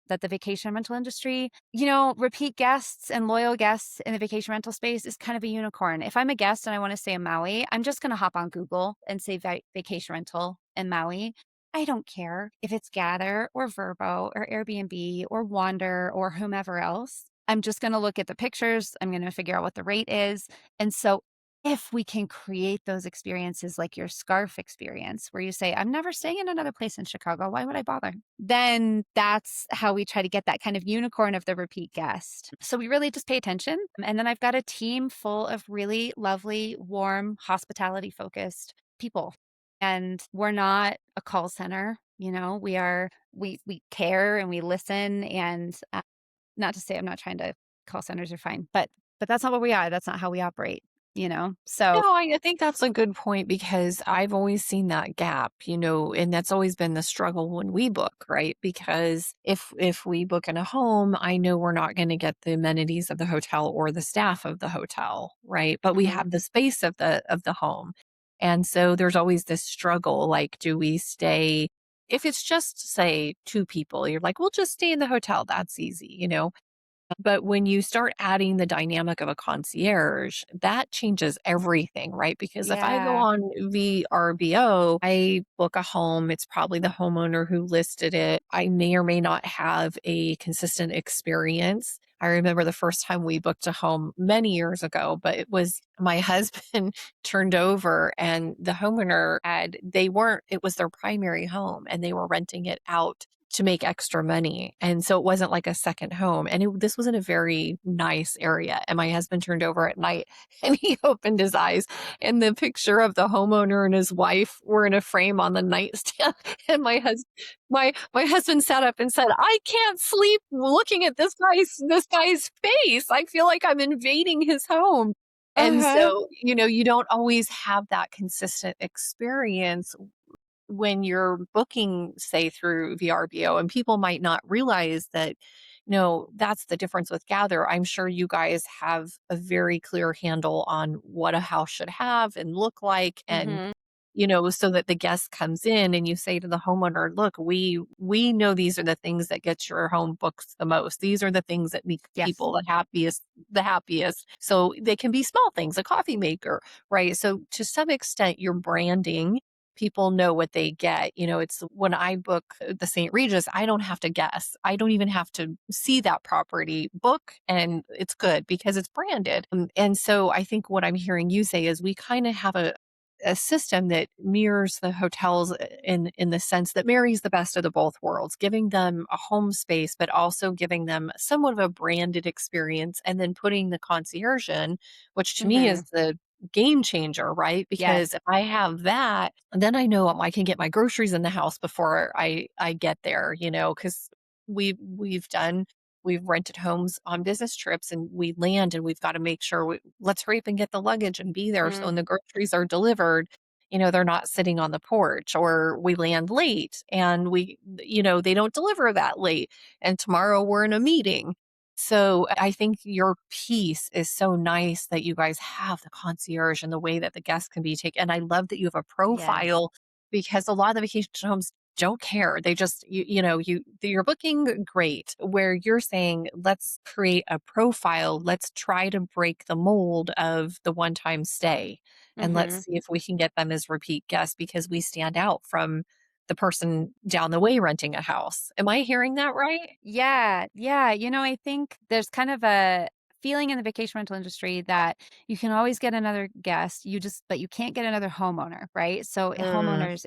That the vacation rental industry, repeat guests and loyal guests in the vacation rental space is kind of a unicorn. If I'm a guest and I want to stay in Maui, I'm just going to hop on Google and say vacation rental in Maui. I don't care if it's Gather or Verbo or Airbnb or Wander or whomever else. I'm just going to look at the pictures. I'm going to figure out what the rate is. And so if we can create those experiences like your scarf experience, where you say, "I'm never staying in another place in Chicago. Why would I bother?" Then that's how we try to get that kind of unicorn of the repeat guest. So we really just pay attention. And then I've got a team full of really lovely, warm, hospitality focused people. And we're not a call center. We care and we listen. And not to say I'm not trying to, call centers are fine, but that's not what we are. That's not how we operate. No, So, I think that's a good point because I've always seen that gap, and that's always been the struggle when we book, right? Because if we book in a home, I know we're not going to get the amenities of the hotel or the staff of the hotel, right? But we mhm, have the space of the home. And so there's always this struggle like do we stay if it's just say two people, you're like, we'll just stay in the hotel. That's easy. But when you start adding the dynamic of a concierge, that changes everything, right? Because if I go yeah, on VRBO, I book a home, it's probably the homeowner who listed it. I may or may not have a consistent experience. I remember the first time we booked a home many years ago, but it was my husband turned over and the homeowner it was their primary home and they were renting it out to make extra money. And so it wasn't like a second home. And this was in a very nice area. And my husband turned over at night and he opened his eyes. And the picture of the homeowner and his wife were in a frame on the nightstand. And my husband sat up and said, I can't sleep looking at this guy's face. I feel like I'm invading his home. And uh-huh, so, you don't always have that consistent experience when you're booking, say, through VRBO, and people might not realize that, that's the difference with Gather. I'm sure you guys have a very clear handle on what a house should have and look like. And mhm. so that the guest comes in and you say to the homeowner, look, we know these are the things that get your home booked the most. These are the things that make Yes. people the happiest. So they can be small things, a coffee maker, right? So to some extent, you're branding, people know what they get. It's when I book the St. Regis, I don't have to guess. I don't even have to see that property book, and it's good because it's branded. And so I think what I'm hearing you say is we kind of have a system that mirrors the hotels in the sense that marries the best of the both worlds, giving them a home space, but also giving them somewhat of a branded experience, and then putting the concierge in, which to me is Mhm. the game changer, right? Because Yes. if I have that, then I know I can get my groceries in the house before I get there, because we've done we've rented homes on business trips, and we land and we've got to make sure let's hurry up and get the luggage and be there. So Mhm. when the groceries are delivered, they're not sitting on the porch, or we land late and they don't deliver that late. And tomorrow we're in a meeting. So I think your piece is so nice that you guys have the concierge and the way that the guests can be taken. And I love that you have a Yes. profile, because a lot of the vacation homes don't care. They just, you're booking great, where you're saying, let's create a profile. Let's try to break the mold of the one time stay. And let's Mhm. see if we can get them as repeat guests, because we stand out from the person down the way renting a house. Am I hearing that right? Yeah, yeah. I think there's kind of a feeling in the vacation rental industry that you can always get another guest, but you can't get another homeowner, right? So Mm, homeowners,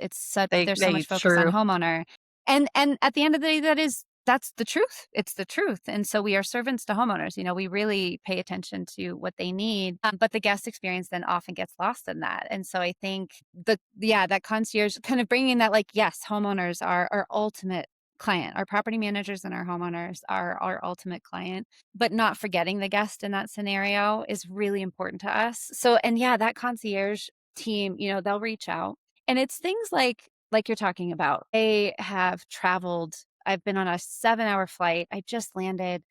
they, there's so they, much focus on true. homeowner. And at the end of the day, that's the truth. It's the truth. And so we are servants to homeowners. We really pay attention to what they need. But the guest experience then often gets lost in that. And so I think that concierge kind of bringing that, like, yes, homeowners are our ultimate client. Our property managers and our homeowners are our ultimate client, but not forgetting the guest in that scenario is really important to us. So, and yeah, that concierge team, they'll reach out, and it's things like you're talking about. They have traveled. I've been on a 7-hour flight. I just landed.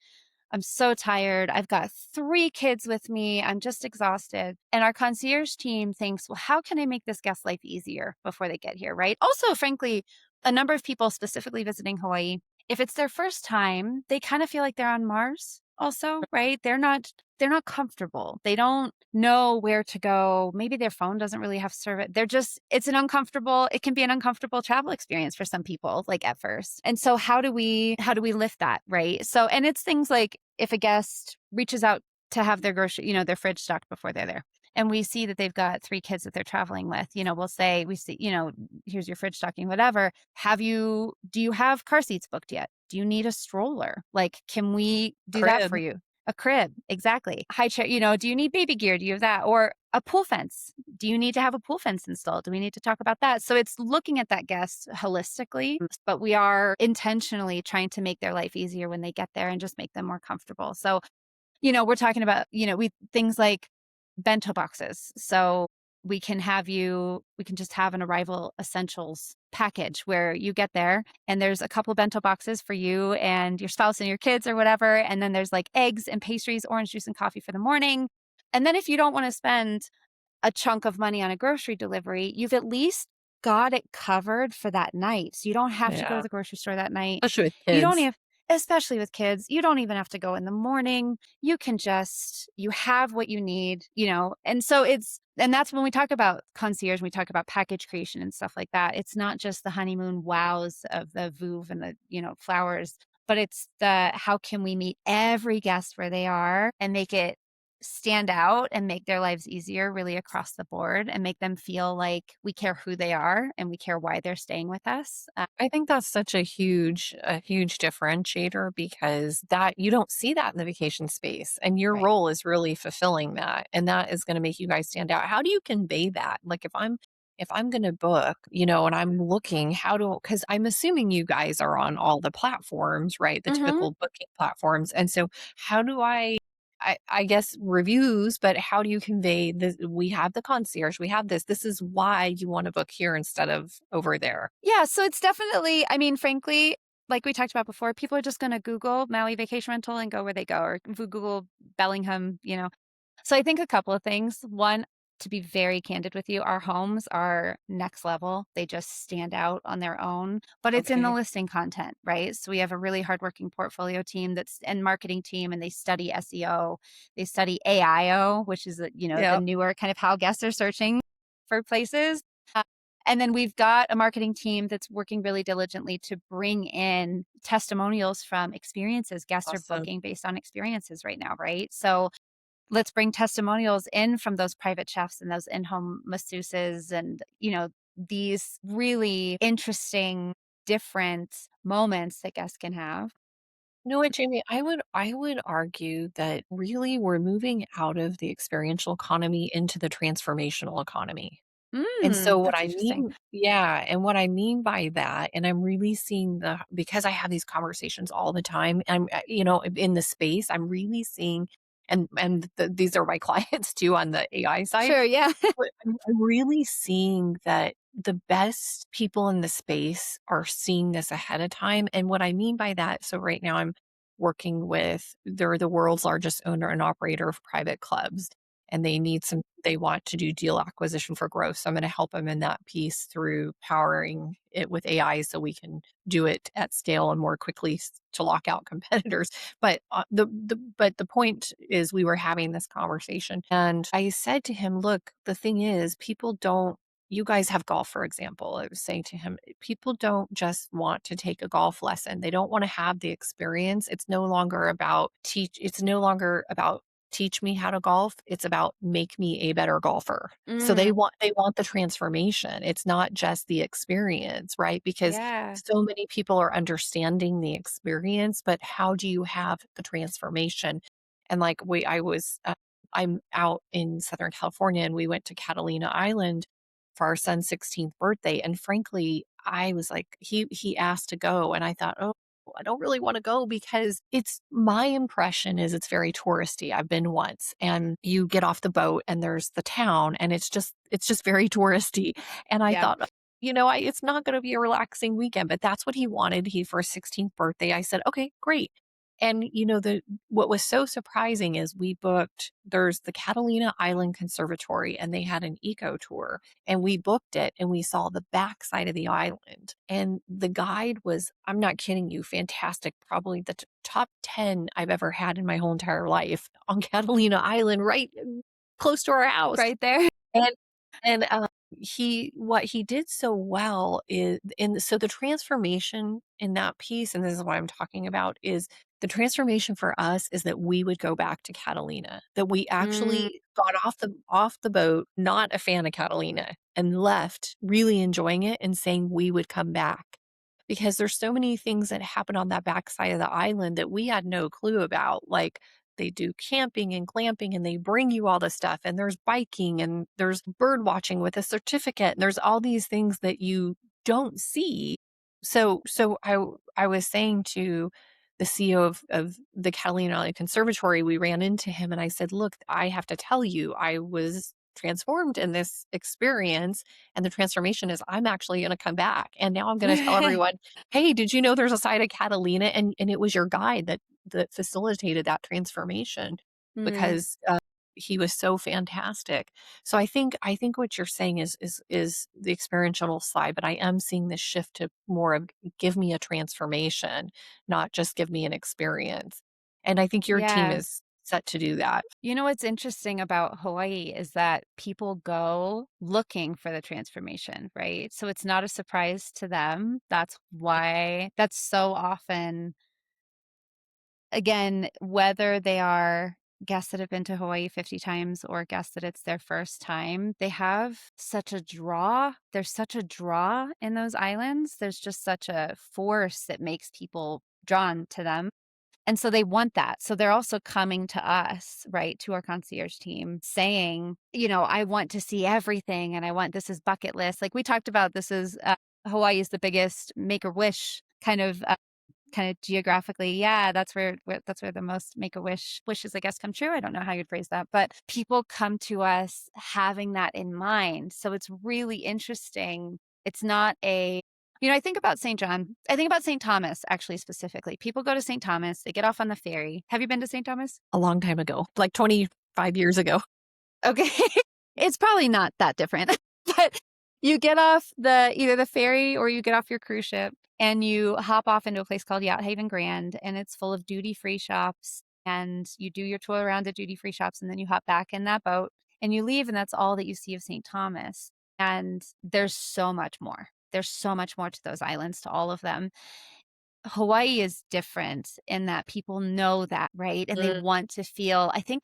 I'm so tired. I've got 3 kids with me. I'm just exhausted. And our concierge team thinks, well, how can I make this guest life easier before they get here? Right. Also, frankly, a number of people specifically visiting Hawaii, if it's their first time, they kind of feel like they're on Mars also, right? They're not comfortable. They don't know where to go. Maybe their phone doesn't really have service. It can be an uncomfortable travel experience for some people, like at first. And so how do we lift that, right? So, and it's things like if a guest reaches out to have their fridge stocked before they're there, and we see that they've got 3 kids that they're traveling with, we see, here's your fridge stocking, whatever. Do you have car seats booked yet? Do you need a stroller? Like, can we do that for Crib. you? A crib, exactly. High chair, do you need baby gear? Do you have that? Or a pool fence? Do you need to have a pool fence installed? Do we need to talk about that? So it's looking at that guest holistically, but we are intentionally trying to make their life easier when they get there and just make them more comfortable. So, we're talking about, things like bento boxes. So we can just have an arrival essentials package where you get there and there's a couple bento boxes for you and your spouse and your kids or whatever. And then there's like eggs and pastries, orange juice and coffee for the morning. And then if you don't want to spend a chunk of money on a grocery delivery, you've at least got it covered for that night. So you don't have to go to Yeah. the grocery store that night. Especially with You don't kids. have, especially with kids, you don't even have to go in the morning. You have what you need, and so and that's when we talk about concierge, we talk about package creation and stuff like that. It's not just the honeymoon wows of the Vouv and the, flowers, but it's how can we meet every guest where they are and make it stand out and make their lives easier really across the board and make them feel like we care who they are and we care why they're staying with us. I think that's such a huge differentiator, because that you don't see that in the vacation space, and your Right. role is really fulfilling that, and that is going to make you guys stand out. How do you convey that? Like if I'm going to book, and I'm looking cuz I'm assuming you guys are on all the platforms, right? The Hmm. typical booking platforms. And so how do I guess reviews, but how do you convey this? We have the concierge, we have this is why you want to book here instead of over there. Yeah, so it's definitely, I mean, frankly, like we talked about before, people are just going to Google Maui vacation rental and go where they go, or Google Bellingham. So I think a couple of things. One, To be very candid with you, our homes are next level. They just stand out on their own, but it's in the Okay. listing content, right? So we have a really hardworking portfolio team that's and marketing team, and they study SEO, they study AIO, which is the Yep. newer kind of how guests are searching for places. Uh, and then we've got a marketing team that's working really diligently to bring in testimonials from experiences. Guests are Awesome. booking based on experiences right now, right? So let's bring testimonials in from those private chefs and those in-home masseuses and, these really interesting, different moments that guests can have. You know what, Jamie? I would argue that really we're moving out of the experiential economy into the transformational economy. And so what That's I interesting. mean yeah, and what I mean by that, and I'm really seeing because I have these conversations all the time, in the space, I'm really seeing these are my clients too on the AI side, Sure, yeah. but I'm really seeing that the best people in the space are seeing this ahead of time, and what I mean by that, so right now I'm working with they're the world's largest owner and operator of private clubs, and they want to do deal acquisition for growth, so I'm gonna help them in that piece through powering it with AI so we can do it at scale and more quickly to lock out competitors. But the point is we were having this conversation and I said to him, "Look, the thing is people don't you guys have golf, for example." I was saying to him, people don't just want to take a golf lesson. They don't want to have the experience. It's no longer about teach me how to golf. It's about make me a better golfer. So Mm, they want the transformation. It's not just the experience, right? Because yeah. so many people are understanding the experience, but how do you have the transformation? And like I'm out in Southern California and we went to Catalina Island for our son's 16th birthday. And frankly, I was like, he asked to go and I thought, oh, I don't really want to go because it's my impression is it's very touristy. I've been once and you get off the boat and there's the town and it's just very touristy. And I Yeah. thought, it's not going to be a relaxing weekend, but that's what he wanted. He for his 16th birthday. I said, okay, great. And what was so surprising is there's the Catalina Island Conservatory and they had an eco tour and we booked it and we saw the backside of the island. And the guide was, I'm not kidding you, fantastic. Probably the top 10 I've ever had in my whole entire life on Catalina Island, right close to our house. Right there. And what he did so well is so the transformation in that piece, and this is what I'm talking about, is the transformation for us is that we would go back to Catalina, that we Mm, actually got off the boat, not a fan of Catalina, and left really enjoying it and saying we would come back. Because there's so many things that happen on that backside of the island that we had no clue about, like they do camping and glamping and they bring you all the stuff and there's biking and there's bird watching with a certificate and there's all these things that you don't see. So I was saying to the CEO of the Catalina Island Conservatory, we ran into him and I said, "Look, I have to tell you, I was transformed in this experience and the transformation is I'm actually going to come back and now I'm going to tell everyone, hey, did you know there's a side of Catalina and it was your guide that facilitated that transformation mm, because he was so fantastic." So I think what you're saying is the experiential side, but I am seeing this shift to more of give me a transformation, not just give me an experience. And I think your team yeah. is set to do that. You know what's interesting about Hawaii is that people go looking for the transformation, right? So it's not a surprise to them. That's why that's so often, again, whether they are guests that have been to Hawaii 50 times or guests that it's their first time, they have such a draw. There's such a draw in those islands. There's just such a force that makes people drawn to them. And so they want that. So they're also coming to us, right, to our concierge team saying, I want to see everything and I want this is bucket list. Like we talked about, this is Hawaii is the biggest make or wish kind of geographically. Yeah, that's where the most make a wish wishes I guess come true. I don't know how you'd phrase that, but people come to us having that in mind. So it's really interesting. It's not a I think about St. John. I think about St. Thomas, actually, specifically. People go to St. Thomas, they get off on the ferry. Have you been to St. Thomas? A long time ago, like 25 years ago. Okay. It's probably not that different, but you get off the either the ferry or you get off your cruise ship and you hop off into a place called Yacht Haven Grand, and it's full of duty-free shops, and you do your tour around the duty-free shops, and then you hop back in that boat and you leave, and that's all that you see of St. Thomas, and there's so much more. There's so much more to those islands, to all of them. Hawaii is different in that people know that, right? And they Mm, want to feel I think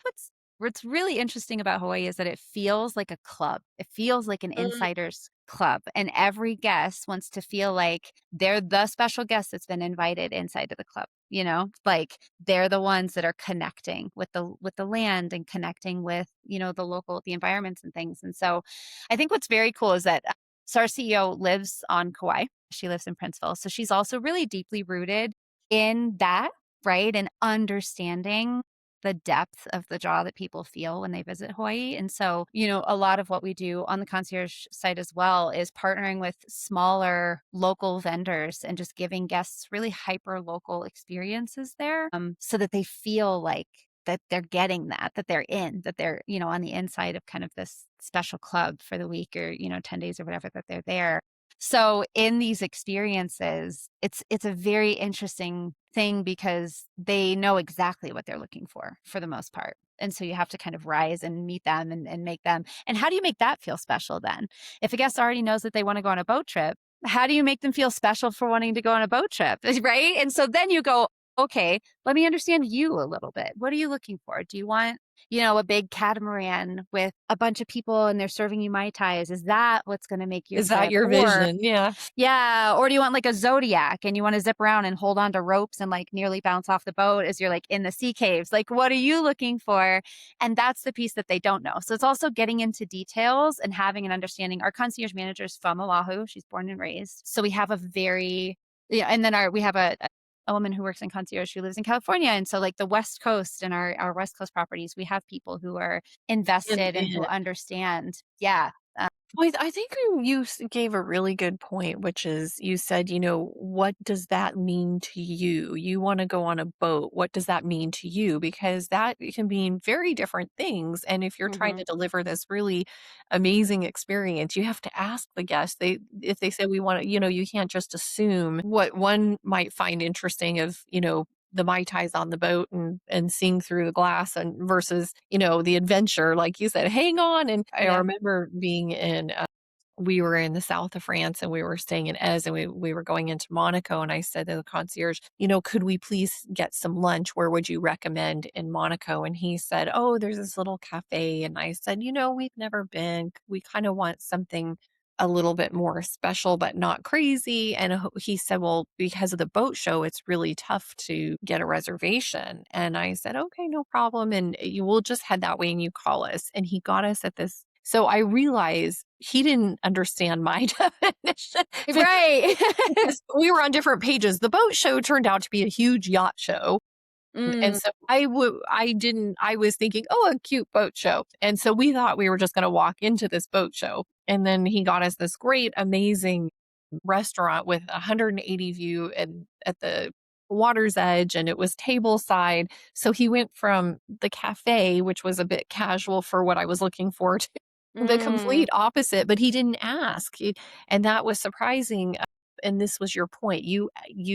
what's really interesting about Hawaii is that it feels like a club. It feels like an mm. insider's club, and every guest wants to feel like they're the special guest that's been invited inside of the club, you know? Like they're the ones that are connecting with the land and connecting with, the environments and things. And so I think what's very cool is that so our CEO lives on Kauai. She lives in Princeville. So she's also really deeply rooted in that, right? And understanding the depth of the draw that people feel when they visit Hawaii. And so, a lot of what we do on the concierge side as well is partnering with smaller local vendors and just giving guests really hyper local experiences there, so that they feel like that they're getting that they're that they're, on the inside of kind of this special club for the week or, 10 days or whatever that they're there. So in these experiences, it's a very interesting thing because they know exactly what they're looking for the most part. And so you have to kind of rise and meet them and make them. And how do you make that feel special then? If a guest already knows that they want to go on a boat trip, how do you make them feel special for wanting to go on a boat trip? Right. And so then you go, okay, let me understand you a little bit. What are you looking for? Do you want, a big catamaran with a bunch of people and they're serving you Mai Tais? Is that what's going to make your Is that trip? your Or vision? Yeah. yeah, or do you want like a Zodiac and you wanna zip around and hold on to ropes and, like, nearly bounce off the boat as you're, like, in the sea caves? Like, what are you looking for? And that's the piece that they don't know. So it's also getting into details and having an understanding. Our concierge manager is from Oahu, she's born and raised. So we have a very yeah, and then we have a woman who works in concierge who lives in California, and so, like, the West Coast and our West Coast properties, we have people who are And invested and who understand. Yeah. well, I think you gave a really good point, which is you said, what does that mean to you? You want to go on a boat. What does that mean to you? Because that can mean very different things. And if you're trying to Mhm. deliver this really amazing experience, you have to ask the guests. If they say we want to, you can't just assume what one might find interesting of, the Mai Tais on the boat and seeing through the glass and versus, the adventure, like you said, hang on. And I Yeah. remember being in, we were in the south of France and we were staying in Ez and we were going into Monaco. And I said to the concierge, could we please get some lunch? Where would you recommend in Monaco? And he said, oh, there's this little cafe. And I said, we've never been. We kind of want something a little bit more special, but not crazy. And he said, well, because of the boat show, it's really tough to get a reservation. And I said, okay, no problem. And you will just head that way and you call us. And he got us at this. So I realized he didn't understand my definition Right. because we were on different pages. The boat show turned out to be a huge yacht show. And Mm, so I was thinking, "Oh, a cute boat show." And so we thought we were just gonna walk into this boat show. And then he got us this great, amazing restaurant with 180 view and at the water's edge, and it was tableside. So he went from the cafe, which was a bit casual for what I was looking for, to the mm, complete opposite, but he didn't ask. And that was surprising. And this was your point. You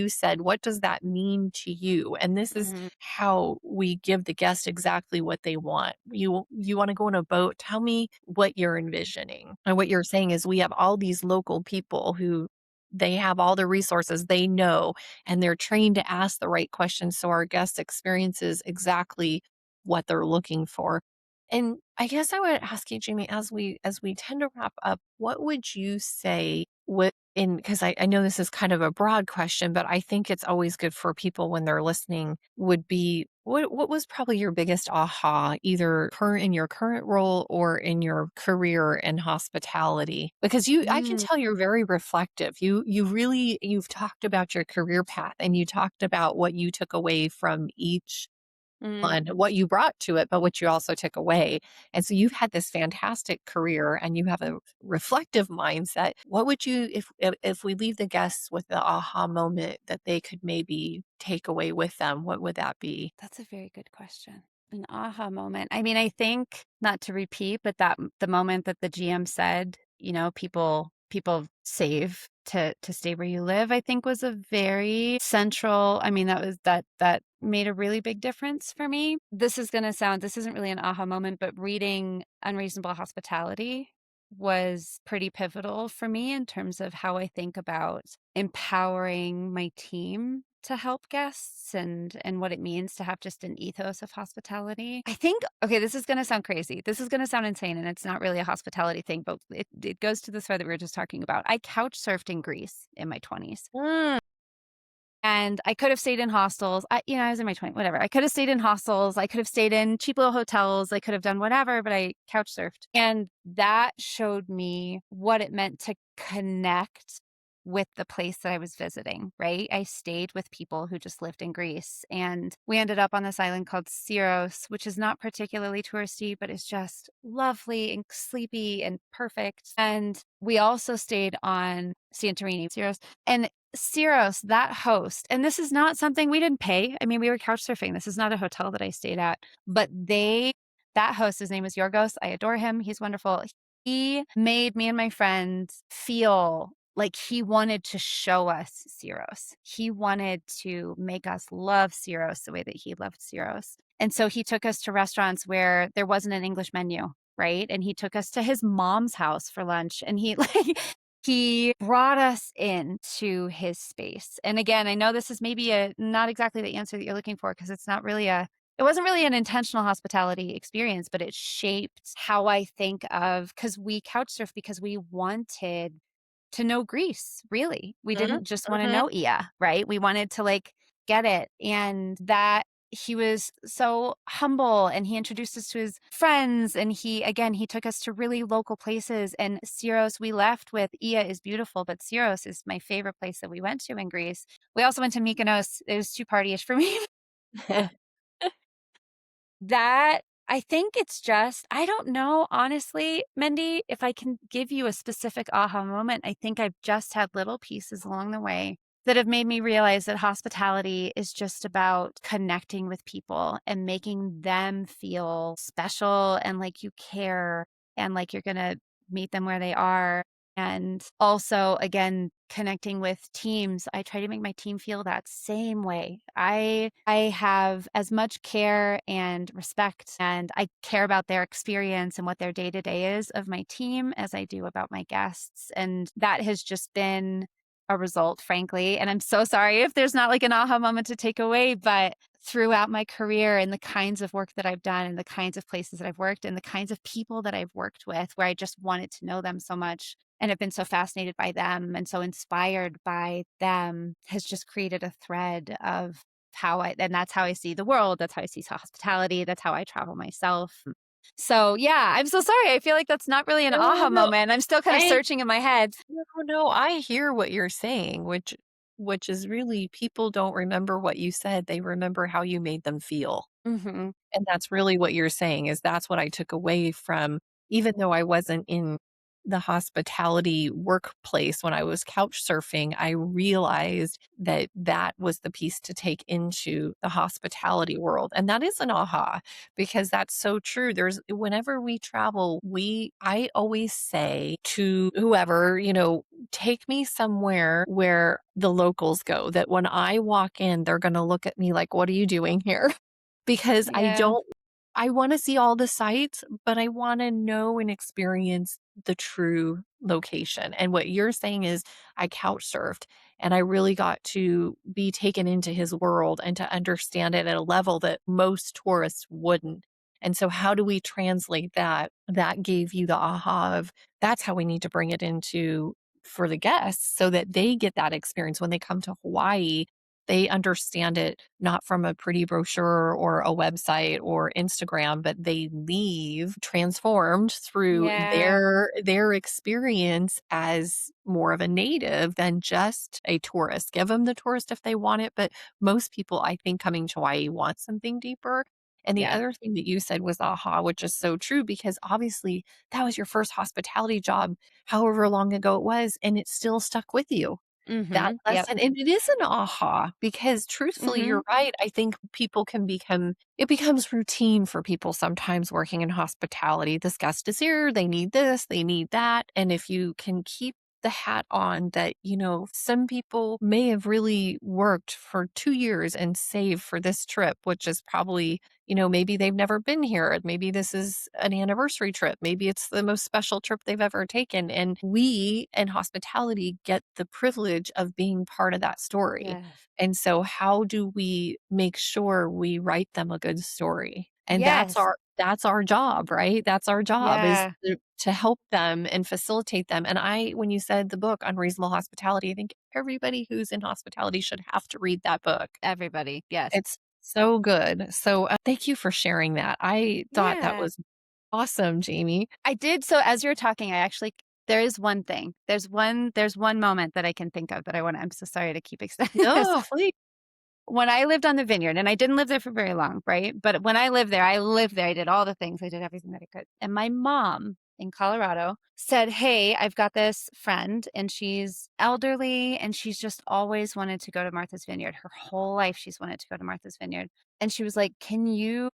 said, "What does that mean to you?" And this is mhm, how we give the guest exactly what they want. You wanna go on a boat? Tell me what you're envisioning. And what you're saying is we have all these local people who they have all the resources, they know, and they're trained to ask the right questions so our guest experiences exactly what they're looking for. And I guess I would ask you, Jamie, as we tend to wrap up, what would you say what in because I know this is kind of a broad question, but I think it's always good for people when they're listening would be what was probably your biggest aha, either current in your current role or in your career in hospitality? Because I can mm, tell you're very reflective. You've talked about your career path and you talked about what you took away from each mm. on what you brought to it, but what you also took away. And so you've had this fantastic career and you have a reflective mindset. What would you if we leave the guests with the aha moment that they could maybe take away with them, what would that be? That's a very good question. An aha moment. I mean, I think, not to repeat, but that the moment that the GM said, people save to stay where you live, I think was a very central. I mean, that made a really big difference for me. This isn't really an aha moment, but reading Unreasonable Hospitality was pretty pivotal for me in terms of how I think about empowering my team to help guests and what it means to have just an ethos of hospitality. I think, okay, this is going to sound crazy. This is going to sound insane, and it's not really a hospitality thing, but it goes to the thread that we were just talking about. I couch surfed in Greece in my 20s. Mm. And I could have stayed in hostels. I was in my 20s, whatever. I could have stayed in hostels. I could have stayed in cheap little hotels. I could have done whatever, but I couch surfed. And that showed me what it meant to connect with the place that I was visiting, right? I stayed with people who just lived in Greece. And we ended up on this island called Syros, which is not particularly touristy, but is just lovely and sleepy and perfect. And we also stayed on Santorini, Syros. And Syros, that host, and this is not something we didn't pay. I mean, we were couch surfing. This is not a hotel that I stayed at, but that host, his name is Yorgos. I adore him. He's wonderful. He made me and my friends feel like he wanted to show us Syros. He wanted to make us love Syros the way that he loved Syros. And so he took us to restaurants where there wasn't an English menu, right? And he took us to his mom's house for lunch. And he brought us into his space. And again, I know this is maybe not exactly the answer that you're looking for because it wasn't really an intentional hospitality experience, but it shaped how I think of, because we couch surf because we wanted to know Greece, really. We Mhm, didn't just want to mhm. know Ia, right? We wanted to get it. And that he was so humble and he introduced us to his friends and he took us to really local places. And Syros, we left with Ia is beautiful, but Syros is my favorite place that we went to in Greece. We also went to Mykonos. It was too partyish for me. That I think it's just, I don't know, honestly, Mendy, if I can give you a specific aha moment. I think I've just had little pieces along the way that have made me realize that hospitality is just about connecting with people and making them feel special and like you care and like you're going to meet them where they are. And also, again, connecting with teams, I try to make my team feel that same way. I have as much care and respect, and I care about their experience and what their day to day is of my team as I do about my guests. And that has just been a result, frankly. And I'm so sorry if there's not like an aha moment to take away, but throughout my career and the kinds of work that I've done and the kinds of places that I've worked and the kinds of people that I've worked with where I just wanted to know them so much and have been so fascinated by them and so inspired by them has just created a thread of and that's how I see the world. That's how I see hospitality. That's how I travel myself. So yeah, I'm so sorry. I feel like that's not really an No, aha no, moment. I'm still kind of I searching in my head. no, I hear what you're saying, which is really people don't remember what you said, they remember how you made them feel. Hmm. And that's really what you're saying is that's what I took away from even though I wasn't in the hospitality workplace when I was couch surfing, I realized that that was the piece to take into the hospitality world. And that is an aha because that's so true. There's whenever we travel, I always say to whoever, take me somewhere where the locals go that when I walk in, they're going to look at me like, what are you doing here? Because Yeah. I wanna see all the sites, but I wanna know and experience the true location, and what you're saying is I couch surfed, and I really got to be taken into his world and to understand it at a level that most tourists wouldn't, and so how do we translate that? That gave you the aha of, that's how we need to bring it into for the guests so that they get that experience when they come to Hawaii. They understand it not from a pretty brochure or a website or Instagram, but they leave transformed through Yeah. their experience as more of a native than just a tourist. Give them the tourist if they want it, but most people, I think, coming to Hawaii want something deeper. And the Yeah. other thing that you said was aha, which is so true because obviously that was your first hospitality job, however long ago it was, and it still stuck with you. that Mhm. Yep. lesson, and it is an aha because truthfully, Mhm. you're right. I think people can become it becomes routine for people sometimes working in hospitality. This guest is here, they need this, they need that, and if you can keep the hat on that, some people may have really worked for 2 years and saved for this trip, which is probably, maybe they've never been here. Maybe this is an anniversary trip. Maybe it's the most special trip they've ever taken. And we in hospitality get the privilege of being part of that story. Yes. And so how do we make sure we write them a good story? And Yes. that's our job, right? That's our job is Yeah. to help them and facilitate them. And when you said the book Unreasonable Hospitality, I think everybody who's in hospitality should have to read that book. Everybody. Yes. It's so good. So, thank you for sharing that. I thought that Yeah. was awesome, Jamie. I did so as you're talking, I actually there is one thing. There's one moment that I can think of that I wanna I'm so sorry to keep extending this. No, please. When I lived on the vineyard, and I didn't live there for very long, right? But when I lived there, I lived there. I did all the things. I did everything that I could. And my mom in Colorado said, "Hey, I've got this friend and she's elderly and she's just always wanted to go to Martha's Vineyard. Her whole life she's wanted to go to Martha's Vineyard." And she was like, can you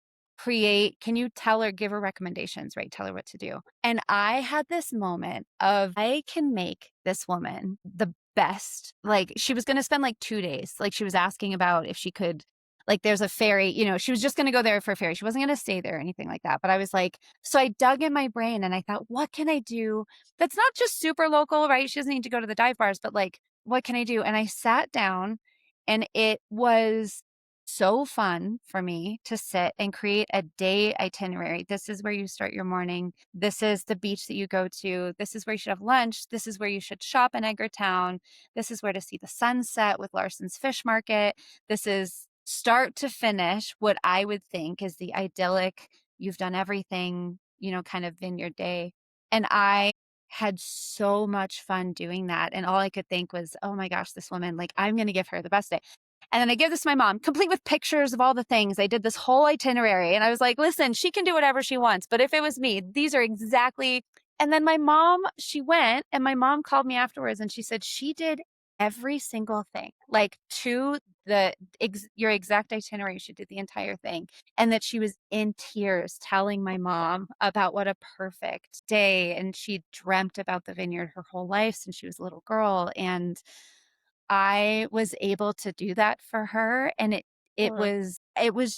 tell her, give her recommendations, right? Tell her what to do." And I had this moment of I can make this woman the best. Like, she was gonna spend, like, 2 days. Like, she was asking about if she could like, there's a ferry, she was just gonna go there for a ferry. She wasn't gonna stay there or anything like that, but I was like so I dug in my brain and I thought, "What can I do that's not just super local," right? She doesn't need to go to the dive bars, but, like, what can I do? And I sat down, and it was so fun for me to sit and create a day itinerary. This is where you start your morning. This is the beach that you go to. This is where you should have lunch. This is where you should shop in Edgartown. This is where to see the sunset with Larson's Fish Market. This is start to finish what I would think is the idyllic, you've done everything, kind of vineyard day. And I had so much fun doing that. And all I could think was, oh my gosh, this woman, like, I'm going to give her the best day. And then I give this to my mom, complete with pictures of all the things. I did this whole itinerary and I was like, listen, she can do whatever she wants. But if it was me, these are exactly. And then my mom, she went and my mom called me afterwards and she said she did every single thing, like to your exact itinerary. She did the entire thing. And that she was in tears telling my mom about what a perfect day. And she dreamt about the vineyard her whole life since she was a little girl. And I was able to do that for her, and it was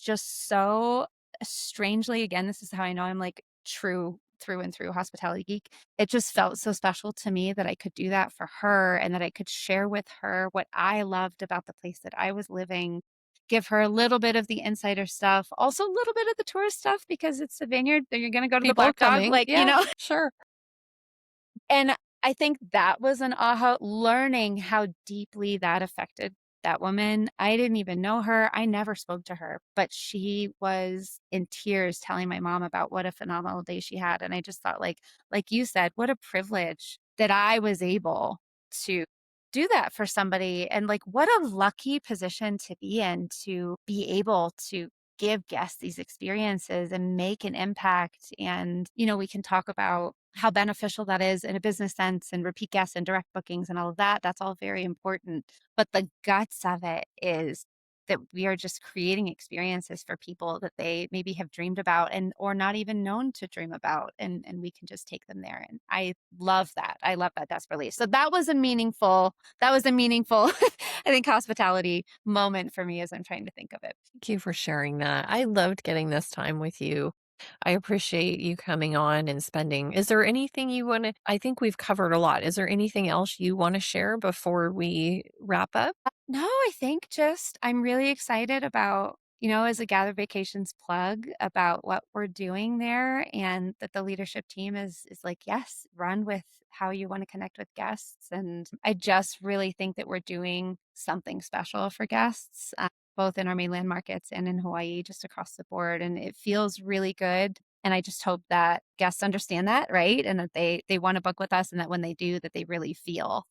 just so strangely again, this is how I know I'm, like, true through and through hospitality geek. It just felt so special to me that I could do that for her and that I could share with her what I loved about the place that I was living, give her a little bit of the insider stuff, also a little bit of the tourist stuff because it's a vineyard, then you're gonna go to the People are Black Dog, coming. like, Yeah, sure. and I think that was an aha, learning how deeply that affected that woman. I didn't even know her. I never spoke to her, but she was in tears telling my mom about what a phenomenal day she had. And I just thought, like you said, what a privilege that I was able to do that for somebody. And like, what a lucky position to be in to be able to give guests these experiences and make an impact. And, we can talk about how beneficial that is in a business sense and repeat guests and direct bookings and all of that. That's all very important. But the guts of it is that we are just creating experiences for people that they maybe have dreamed about and or not even known to dream about. And we can just take them there. And I love that. I love that desperately. So that was a meaningful I think hospitality moment for me as I'm trying to think of it. Thank you for sharing that. I loved getting this time with you. I appreciate you coming on and spending is there anything you wanna I think we've covered a lot. Is there anything else you wanna share before we wrap up? No, I think just I'm really excited about, as a Gather Vacations plug about what we're doing there and that the leadership team is like, yes, run with how you want to connect with guests. And I just really think that we're doing something special for guests, both in our mainland markets and in Hawaii, just across the board. And it feels really good. And I just hope that guests understand that, right? And that they want to book with us and that when they do, that they really feel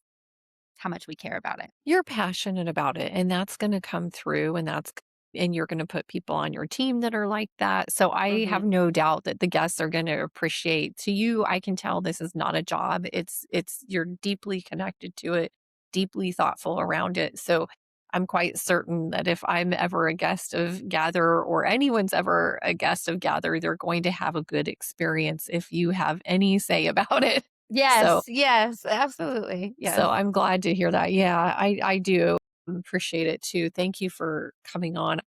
how much we care about it. You're passionate about it, and that's gonna come through, and you're gonna put people on your team that are like that, so I Mhm. have no doubt that the guests are gonna appreciate to you, I can tell this is not a job, it's you're deeply connected to it, deeply thoughtful around it. So I'm quite certain that if I'm ever a guest of Gather or anyone's ever a guest of Gather, they're going to have a good experience if you have any say about it. So Yes, yes, absolutely. so Yes. I'm glad to hear that. Yeah, I do appreciate it too. Thank you for coming on.